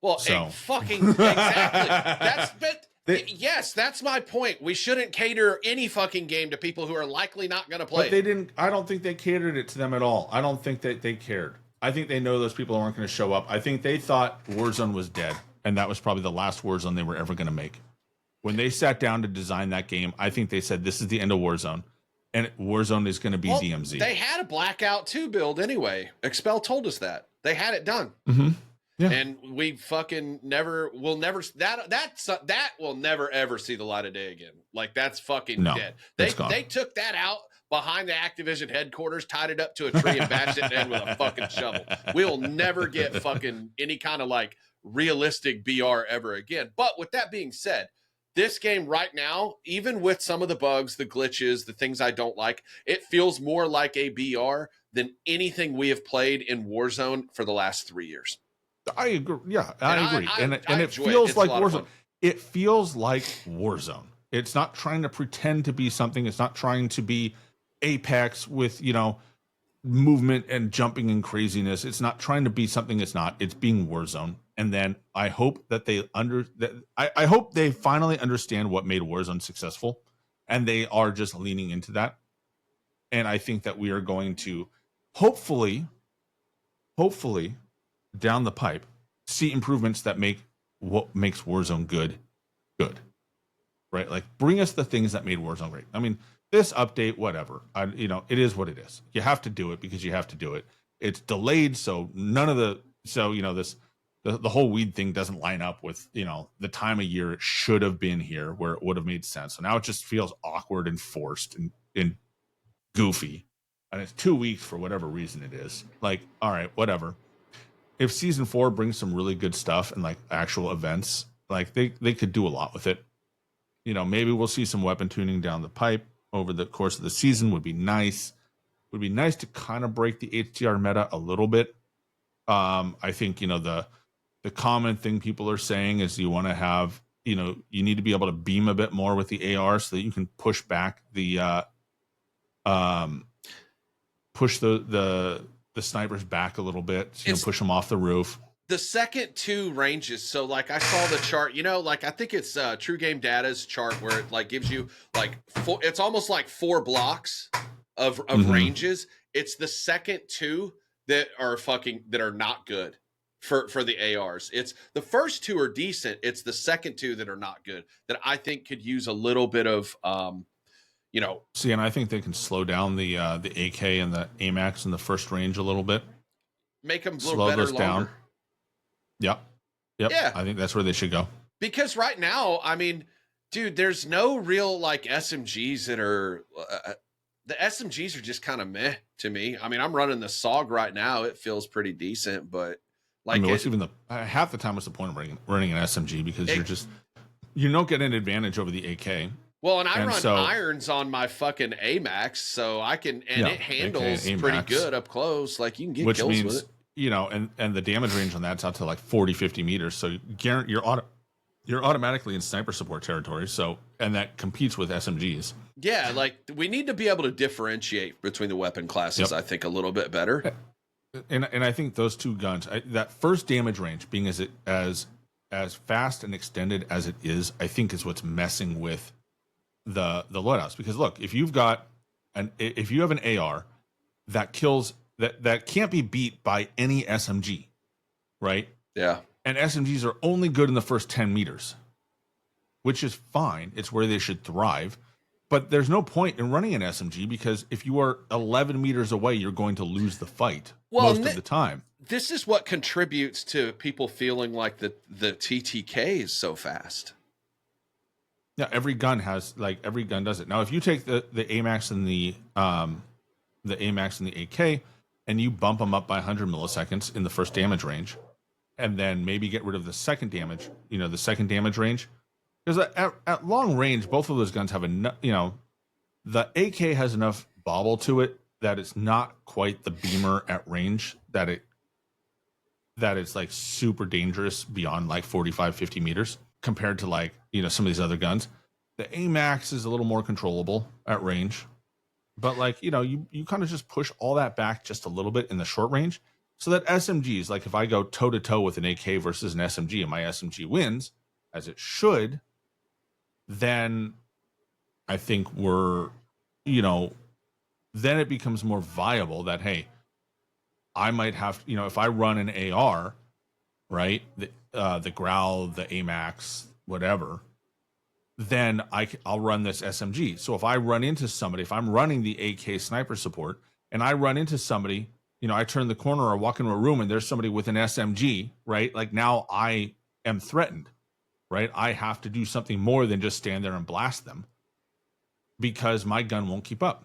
Well, fucking exactly. Yes, that's my point. We shouldn't cater any fucking game to people who are likely not going to play. But they didn't. I don't think they catered it to them at all. I don't think that they cared. I think they know those people aren't going to show up. I think they thought Warzone was dead, and that was probably the last Warzone they were ever going to make. When they sat down to design that game, I think they said, this is the end of Warzone, and Warzone is going to be DMZ. They had a Blackout 2 build anyway. Expel told us that. They had it done. Mm-hmm. Yeah. And we fucking that will never ever see the light of day again. Like, that's fucking dead. They took that out behind the Activision headquarters, tied it up to a tree, and bashed it in with a fucking shovel. We'll never get fucking any kind of like realistic BR ever again. But with that being said, this game right now, even with some of the bugs, the glitches, the things I don't like, it feels more like a BR than anything we have played in Warzone for the last 3 years. I agree. Yeah, I agree. And it feels like Warzone. It feels like Warzone. It's not trying to pretend to be something. It's not trying to be Apex with, movement and jumping and craziness. It's not trying to be something it's not. It's being Warzone. And then I hope that I hope they finally understand what made Warzone successful, and they are just leaning into that. And I think that we are going to hopefully down the pipe see improvements that make what makes Warzone good. Right? Like, bring us the things that made Warzone great. I mean, this update, whatever. It is what it is. You have to do it because you have to do it. It's delayed, so the whole weed thing doesn't line up with, the time of year it should have been here where it would have made sense. So now it just feels awkward and forced and goofy. And it's 2 weeks for whatever reason it is. Like, all right, whatever. If season 4 brings some really good stuff and like actual events, like they could do a lot with it. Maybe we'll see some weapon tuning down the pipe over the course of the season. Would be nice. Would be nice to kind of break the HDR meta a little bit. I think, the common thing people are saying is you want to have, you need to be able to beam a bit more with the AR so that you can push back the push the snipers back a little bit, push them off the roof. The second 2 ranges. So like I saw the chart, like I think it's True Game Data's chart where it like gives you like it's almost like 4 blocks of ranges. It's the second 2 that are not good for the ARs. It's the first 2 are decent. It's the second 2 that are not good that I think could use a little bit of See, and I think they can slow down the AK and the AMAX in the first range a little bit. Make them a little better, longer. Down. Yep. Yeah. I think that's where they should go. Because right now, I mean, dude, there's no real like SMGs that are the SMGs are just kind of meh to me. I mean, I'm running the SOG right now. It feels pretty decent, but like, what's even half the time? What's the point of running an SMG? Because you don't get an advantage over the AK. Well, and I run irons on my fucking AMAX, so I can, it handles pretty good up close. Like, you can get kills with it. And the damage range on that's out to like 40, 50 meters. So you're automatically in sniper support territory. So, and that competes with SMGs. Yeah, like we need to be able to differentiate between the weapon classes. I think a little bit better. And I think those 2 guns, that first damage range being as fast and extended as it is, I think is what's messing with the loadouts. Because look, if you have an AR that kills that can't be beat by any SMG, right? Yeah. And SMGs are only good in the first 10 meters, which is fine. It's where they should thrive. But there's no point in running an SMG because if you are 11 meters away, you're going to lose the fight most of the time. This is what contributes to people feeling like the TTK is so fast. Yeah, every gun does it. Now, if you take the AMAX and the AMAX and the AK, and you bump them up by 100 milliseconds in the first damage range, and then maybe get rid of the second damage, the second damage range, because at long range, both of those guns have the AK has enough bobble to it that it's not quite the beamer at range that it's like super dangerous beyond like 45, 50 meters. Compared to like, some of these other guns. The AMAX is a little more controllable at range. But like, you kind of just push all that back just a little bit in the short range. So that SMGs, like if I go toe to toe with an AK versus an SMG and my SMG wins, as it should, then I think we're, you know, then it becomes more viable that, hey, I might have, you know, if I run an AR, right, the Growl, the AMAX, whatever, then I'll run this SMG. So if I run into somebody, if I'm running the AK sniper support and I run into somebody, you know, I turn the corner or walk into a room and there's somebody with an SMG, right? Like now I am threatened, right? I have to do something more than just stand there and blast them because my gun won't keep up.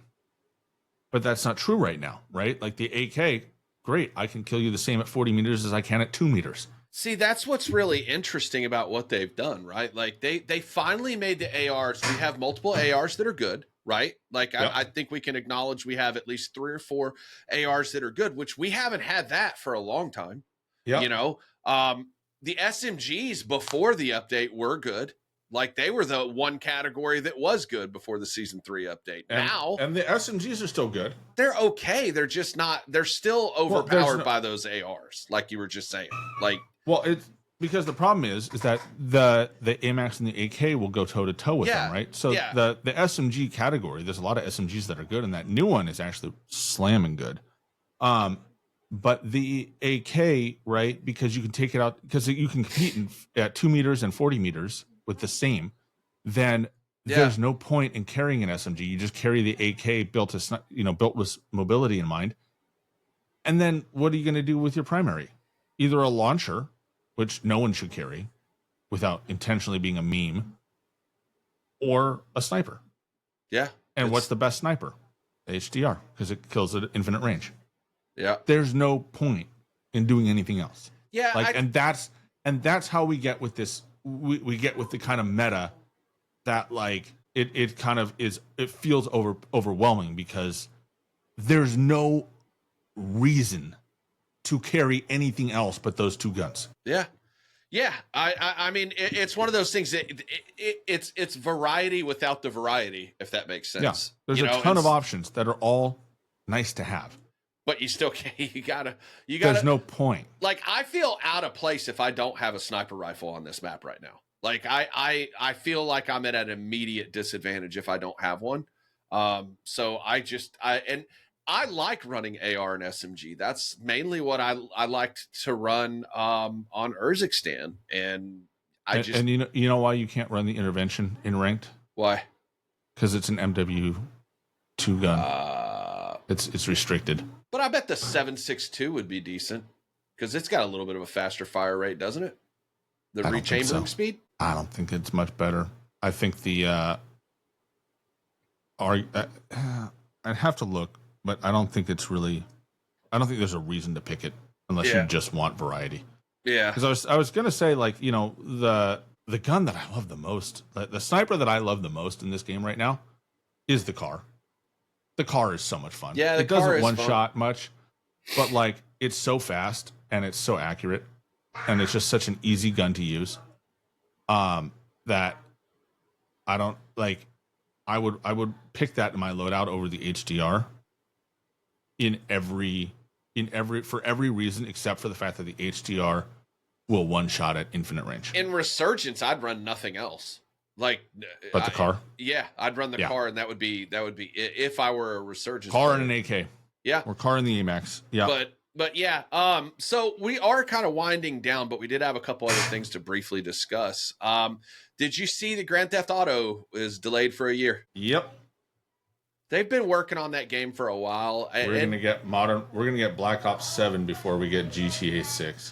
But that's not true right now, right? Like the AK, great. I can kill you the same at 40 meters as I can at 2 meters. See, that's what's really interesting about what they've done, right? Like they finally made the ARs. We have multiple ARs that are good, right? Like Yep. I think we can acknowledge we have at least 3 or 4 ARs that are good, which we haven't had that for a long time. Yeah. You know, the SMGs before the update were good. Like they were the one category that was good before the season 3 update. And the SMGs are still good. They're okay. They're just not, they're still Well, overpowered by those ARs, like you were just saying. Like, well, it's because the problem is that the AMAX and the AK will go toe to toe with them, right? So the SMG category, there's a lot of SMGs that are good, and that new one is actually slamming good. But the AK, right? Because you can take it out, because you can compete at 2 meters and 40 meters with the same. Then there's no point in carrying an SMG. You just carry the AK built with mobility in mind. And then what are you going to do with your primary? Either a launcher, which no one should carry without intentionally being a meme, or a sniper. Yeah. And what's the best sniper? HDR, because it kills at infinite range. Yeah. There's no point in doing anything else. Yeah. Like, and that's how we get with this. We get with the kind of meta that like it kind of is. It feels overwhelming because there's no reason to carry anything else but those 2 guns. Yeah. Yeah. I mean, it's one of those things that it's variety without the variety, if that makes sense. Yeah. There's a ton of options that are all nice to have. But you still can't, you gotta. There's no point. Like, I feel out of place if I don't have a sniper rifle on this map right now. Like, I feel like I'm at an immediate disadvantage if I don't have one. So I like running AR and SMG. That's mainly what I liked to run on Urzikstan. And you know why you can't run the intervention in ranked? Why? Because it's an MW2 gun. It's restricted. But I bet the 7.62 would be decent because it's got a little bit of a faster fire rate, doesn't it? The rechambering speed? I don't think it's much better. I think the I'd have to look, but I don't think it's really. I don't think there's a reason to pick it unless you just want variety. Yeah. Because I was gonna say, like, you know, the gun that I love the most, the sniper that I love the most in this game right now, is the car. The car is so much fun. Yeah, it doesn't one shot much, but like it's so fast and it's so accurate, and it's just such an easy gun to use. That I don't like. I would pick that in my loadout over the HDR. For every reason except for the fact that the HDR will one shot at infinite range. In Resurgence, I'd run nothing else. Like, but the car? Yeah, I'd run the car, and that would be if I were a Resurgence car player. and an AK. Yeah, or car and the AMAX. Yeah, but yeah. So we are kind of winding down, but we did have a couple other things to briefly discuss. Did you see the Grand Theft Auto is delayed for a year? Yep. They've been working on that game for a while. We're gonna get Black Ops 7 before we get GTA 6.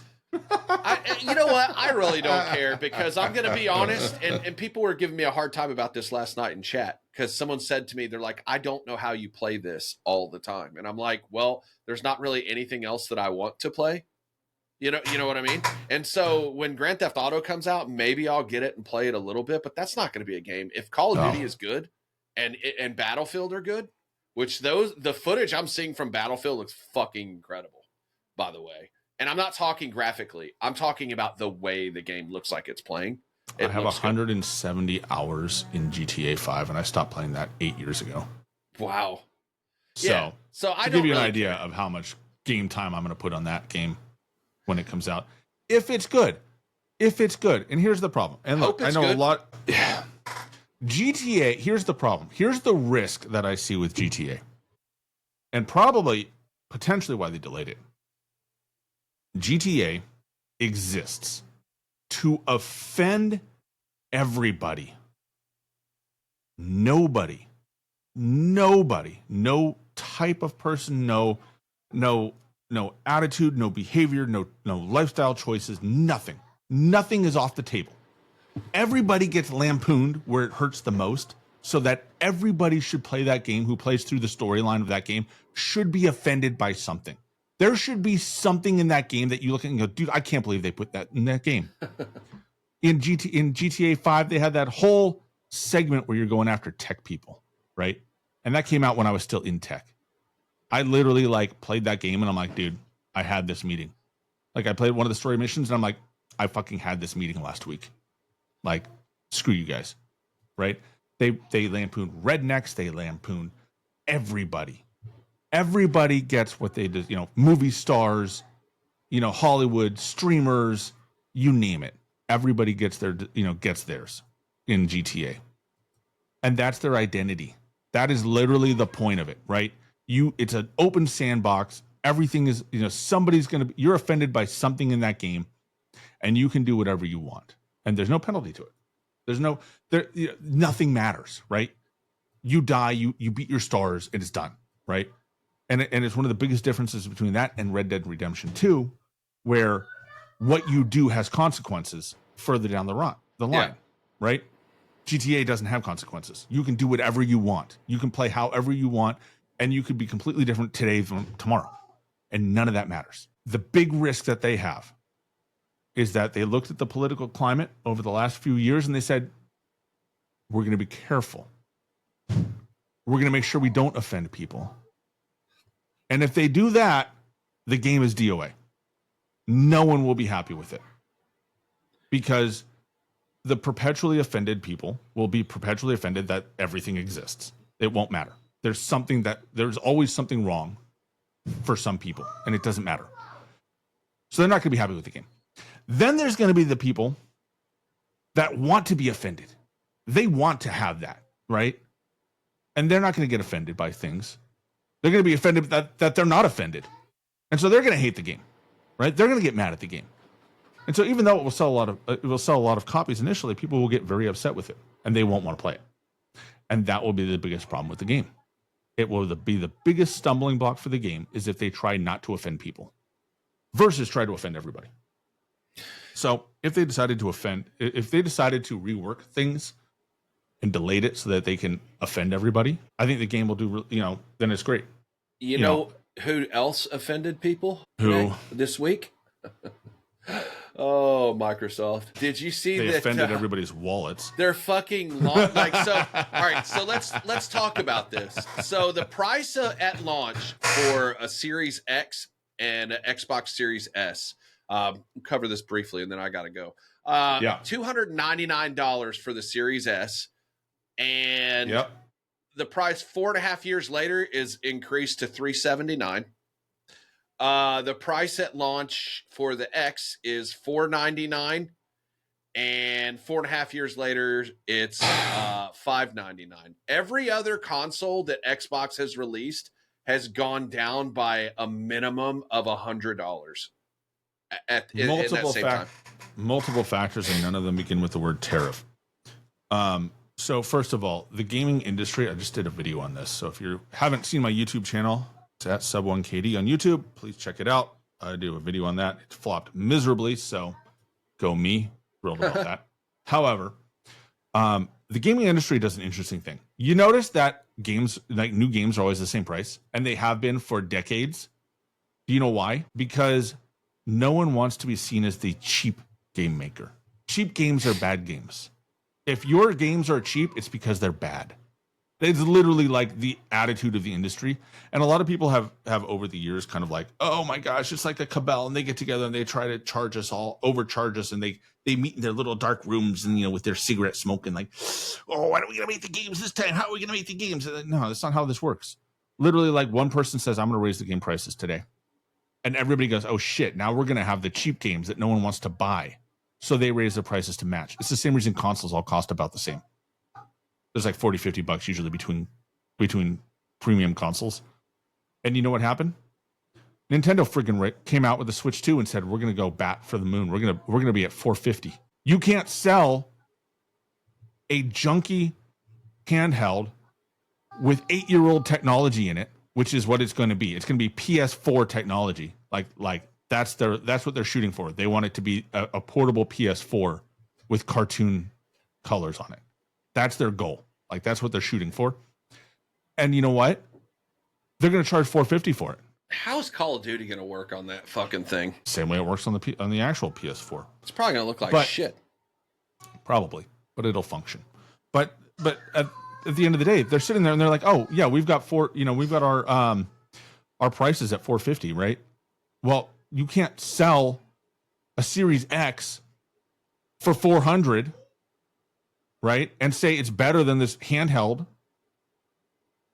You know what? I really don't care because I'm going to be honest. And people were giving me a hard time about this last night in chat because someone said to me, they're like, I don't know how you play this all the time. And I'm like, well, there's not really anything else that I want to play. You know what I mean? And so when Grand Theft Auto comes out, maybe I'll get it and play it a little bit, but that's not going to be a game. If Call of Duty is good and Battlefield are good, which the footage I'm seeing from Battlefield looks fucking incredible, by the way. And I'm not talking graphically. I'm talking about the way the game looks like it's playing. I have 170 hours in GTA 5, and I stopped playing that 8 years ago. Wow. So I give you an idea of how much game time I'm going to put on that game when it comes out. If it's good. And here's the problem. And look, I know a lot. GTA, here's the problem. Here's the risk that I see with GTA. And probably, potentially why they delayed it. GTA exists to offend everybody. Nobody, no type of person, no attitude, no behavior, no lifestyle choices, nothing is off the table. Everybody gets lampooned where it hurts the most, so that everybody should play that game who plays through the storyline of that game should be offended by something. There should be something in that game that you look at and go, dude, I can't believe they put that in that game. In GTA 5, they had that whole segment where you're going after tech people, right? And that came out when I was still in tech. I literally played that game and I'm like, dude, I had this meeting. Like, I played one of the story missions and I'm like, I fucking had this meeting last week. Like, screw you guys, right? They lampoon rednecks. They lampoon everybody. Everybody gets what they do. Movie stars, Hollywood streamers, you name it. Everybody gets gets theirs in GTA, and that's their identity. That is literally the point of it, right? It's an open sandbox. Everything is, somebody's you're offended by something in that game, and you can do whatever you want, and there's no penalty to it. Nothing matters, right? You die, you beat your stars, and it's done, right? And it's one of the biggest differences between that and Red Dead Redemption 2, where what you do has consequences further down the line, right? GTA doesn't have consequences. You can do whatever you want. You can play however you want, and you could be completely different today from tomorrow, and none of that matters. The big risk that they have is that they looked at the political climate over the last few years and they said, we're going to be careful. We're going to make sure we don't offend people. And if they do that, the game is DOA. No one will be happy with it, because the perpetually offended people will be perpetually offended that everything exists. It won't matter. There's always something wrong for some people, and it doesn't matter. So they're not going to be happy with the game. Then there's going to be the people that want to be offended. They want to have that, right? And they're not going to get offended by things. They're going to be offended that they're not offended. And so they're going to hate the game, right? They're going to get mad at the game. And so even though it will sell a lot of copies initially, people will get very upset with it and they won't want to play it. And that will be the biggest problem with the game. It will be the biggest stumbling block for the game is if they try not to offend people versus try to offend everybody. So if they decided to rework things and delayed it so that they can offend everybody, I think the game will do, then it's great. You know who else offended people? Who? This week? Oh, Microsoft. Did you see that? They offended everybody's wallets. They're fucking all right, so let's talk about this. So the price at launch for a Series X and an Xbox Series S, cover this briefly and then I gotta go. $299 for the Series S, and the price 4.5 years later is increased to $379. The price at launch for the X is $499, and 4.5 years later it's $599. Every other console that Xbox has released has gone down by a minimum of $100 at in that same time. Multiple factors, and none of them begin with the word tariff. So first of all, the gaming industry, I just did a video on this. So if you haven't seen my YouTube channel, it's at Sub1KD on YouTube. Please check it out. I do a video on that. It flopped miserably, so go me. Thrilled about that. However, the gaming industry does an interesting thing. You notice that games, like new games, are always the same price, and they have been for decades. Do you know why? Because no one wants to be seen as the cheap game maker. Cheap games are bad games. If your games are cheap, it's because they're bad. It's literally like the attitude of the industry. And a lot of people have over the years kind of like, oh my gosh, it's like a cabal, and they get together and they try to charge us all, overcharge us, and they meet in their little dark rooms and, with their cigarette smoking, like, oh, why don't we gonna make the games this time? How are we gonna make the games? No, that's not how this works. Literally, like, one person says, I'm gonna raise the game prices today. And everybody goes, oh shit, now we're gonna have the cheap games that no one wants to buy. So they raise the prices to match. It's the same reason consoles all cost about the same. There's like 40, $50 usually between premium consoles. And you know what happened? Nintendo friggin' came out with the Switch 2 and said, we're going to go bat for the moon. We're going to be at $450. You can't sell a junky handheld with 8-year-old technology in it, which is what it's going to be. It's going to be PS4 technology. Like that's what they're shooting for. They want it to be a portable PS4 with cartoon colors on it. That's their goal. Like that's what they're shooting for. And you know what? They're going to charge $450 for it. How's Call of Duty going to work on that fucking thing? Same way it works on the actual PS4. It's probably going to look like shit. Probably, but it'll function. But at the end of the day, they're sitting there and they're like, "Oh yeah, we've got our prices at $450, right?" Well, you can't sell a Series X for $400, right? And say it's better than this handheld,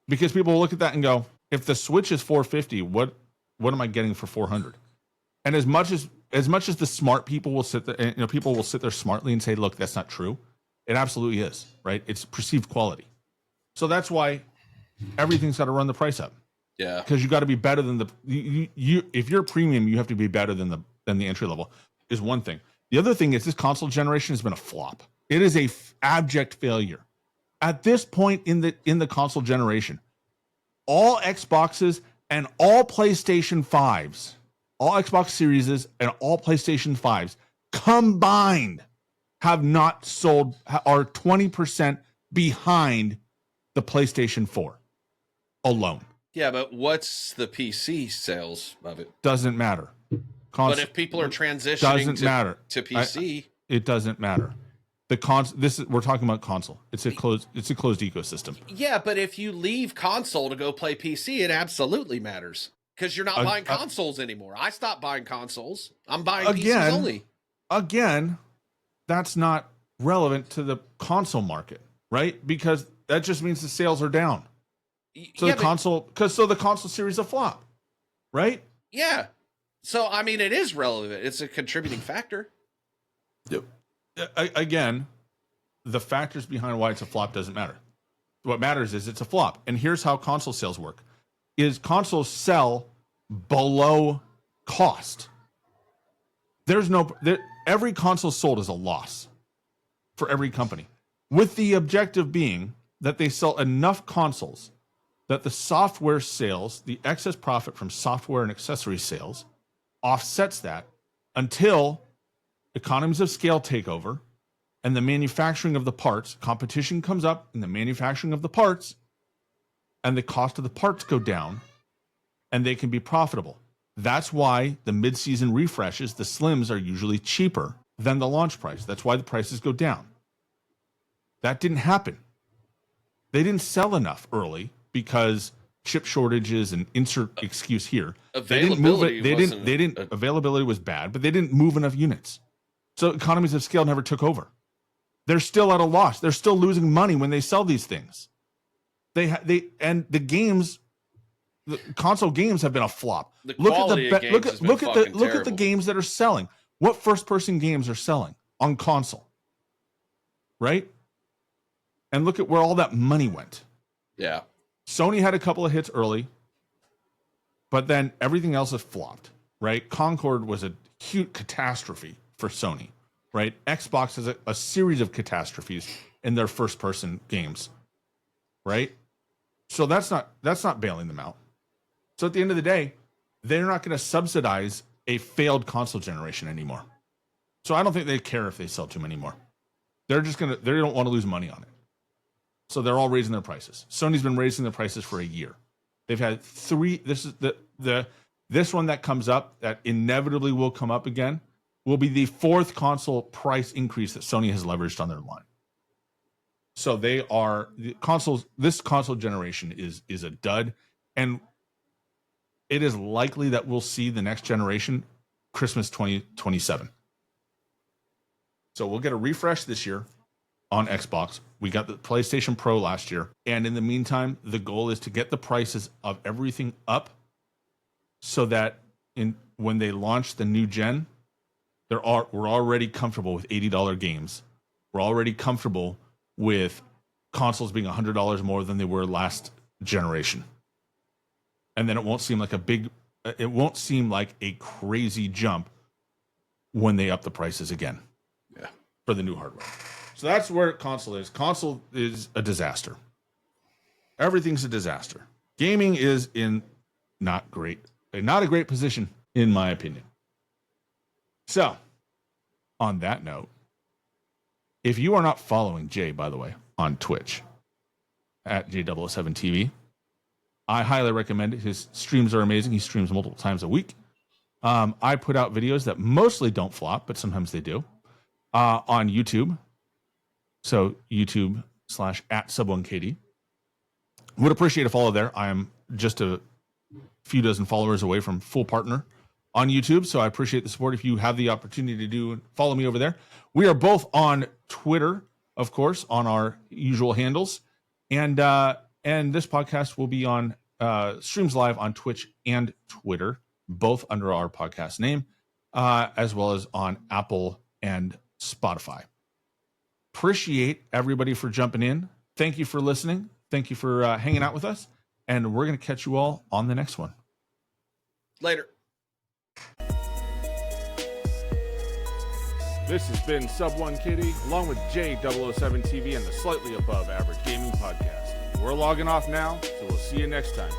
because people will look at that and go, if the Switch is $450, what am I getting for $400? And as much as the smart people will sit there, people will sit there smartly and say, look, that's not true. It absolutely is, right? It's perceived quality. So that's why everything's got to run the price up. Yeah. Because you got to be better than you if you're premium, you have to be better than the entry level, is one thing. The other thing is this console generation has been a flop. It is a abject failure. At this point in the console generation, all Xboxes and all PlayStation 5s, all Xbox Series and all PlayStation 5s combined have not sold, are 20% behind the PlayStation 4 alone. Yeah, but what's the PC sales of it? Doesn't matter. But if people are transitioning to PC, it doesn't matter. We're talking about console. It's a closed ecosystem. Yeah, but if you leave console to go play PC, it absolutely matters, because you're not buying consoles anymore. I stopped buying consoles. I'm buying PCs only. Again, that's not relevant to the console market, right? Because that just means the sales are down. So the console series is a flop, right? Yeah. So I mean, it is relevant. It's a contributing factor. Yep. Again, the factors behind why it's a flop doesn't matter. What matters is it's a flop. And here's how console sales work: is consoles sell below cost. Every console sold is a loss for every company, with the objective being that they sell enough consoles that the software sales, the excess profit from software and accessory sales, offsets that until economies of scale take over and the manufacturing of the parts, competition comes up in the manufacturing of the parts, and the cost of the parts go down, and they can be profitable. That's why the mid-season refreshes, the slims, are usually cheaper than the launch price. That's why the prices go down. That didn't happen. They didn't sell enough early because chip shortages and insert excuse here. Availability availability was bad, but they didn't move enough units. So economies of scale never took over. They're still at a loss. They're still losing money when they sell these things. The console games have been a flop. Look at the games that are selling. What first-person games are selling on console, right? And look at where all that money went. Yeah. Sony had a couple of hits early, but then everything else has flopped, right? Concord was a huge catastrophe for Sony, right? Xbox has a series of catastrophes in their first-person games, right? So that's not bailing them out. So at the end of the day, they're not going to subsidize a failed console generation anymore. So I don't think they care if they sell too many more. They don't want to lose money on it. So they're all raising their prices. Sony's been raising their prices for a year. They've had 3. This is this one that comes up, that inevitably will come up again, will be the 4th console price increase that Sony has leveraged on their line. So this console generation is a dud, and it is likely that we'll see the next generation Christmas 2027. So we'll get a refresh this year on Xbox. We got the PlayStation Pro last year. And in the meantime, the goal is to get the prices of everything up so that when they launch the new gen, we're already comfortable with $80 games. We're already comfortable with consoles being $100 more than they were last generation. And then it won't seem like a crazy jump when they up the prices again. Yeah. For the new hardware. So that's where console is. Console is a disaster. Everything's a disaster. Gaming is in not a great position, in my opinion. So, on that note, if you are not following Jay, by the way, on Twitch at J007TV, I highly recommend it. His streams are amazing. He streams multiple times a week. I put out videos that mostly don't flop, but sometimes they do, on YouTube. So YouTube/@Sub1KD. Would appreciate a follow there. I am just a few dozen followers away from full partner on YouTube, so I appreciate the support. If you have the opportunity to follow me over there. We are both on Twitter, of course, on our usual handles, and this podcast will be on streams live on Twitch and Twitter, both under our podcast name, as well as on Apple and Spotify. Appreciate everybody for jumping in. Thank you for listening. Thank you for hanging out with us. And we're going to catch you all on the next one. Later. This has been Sub1Kitty, along with J007TV and the Slightly Above Average Gaming Podcast. We're logging off now, so we'll see you next time.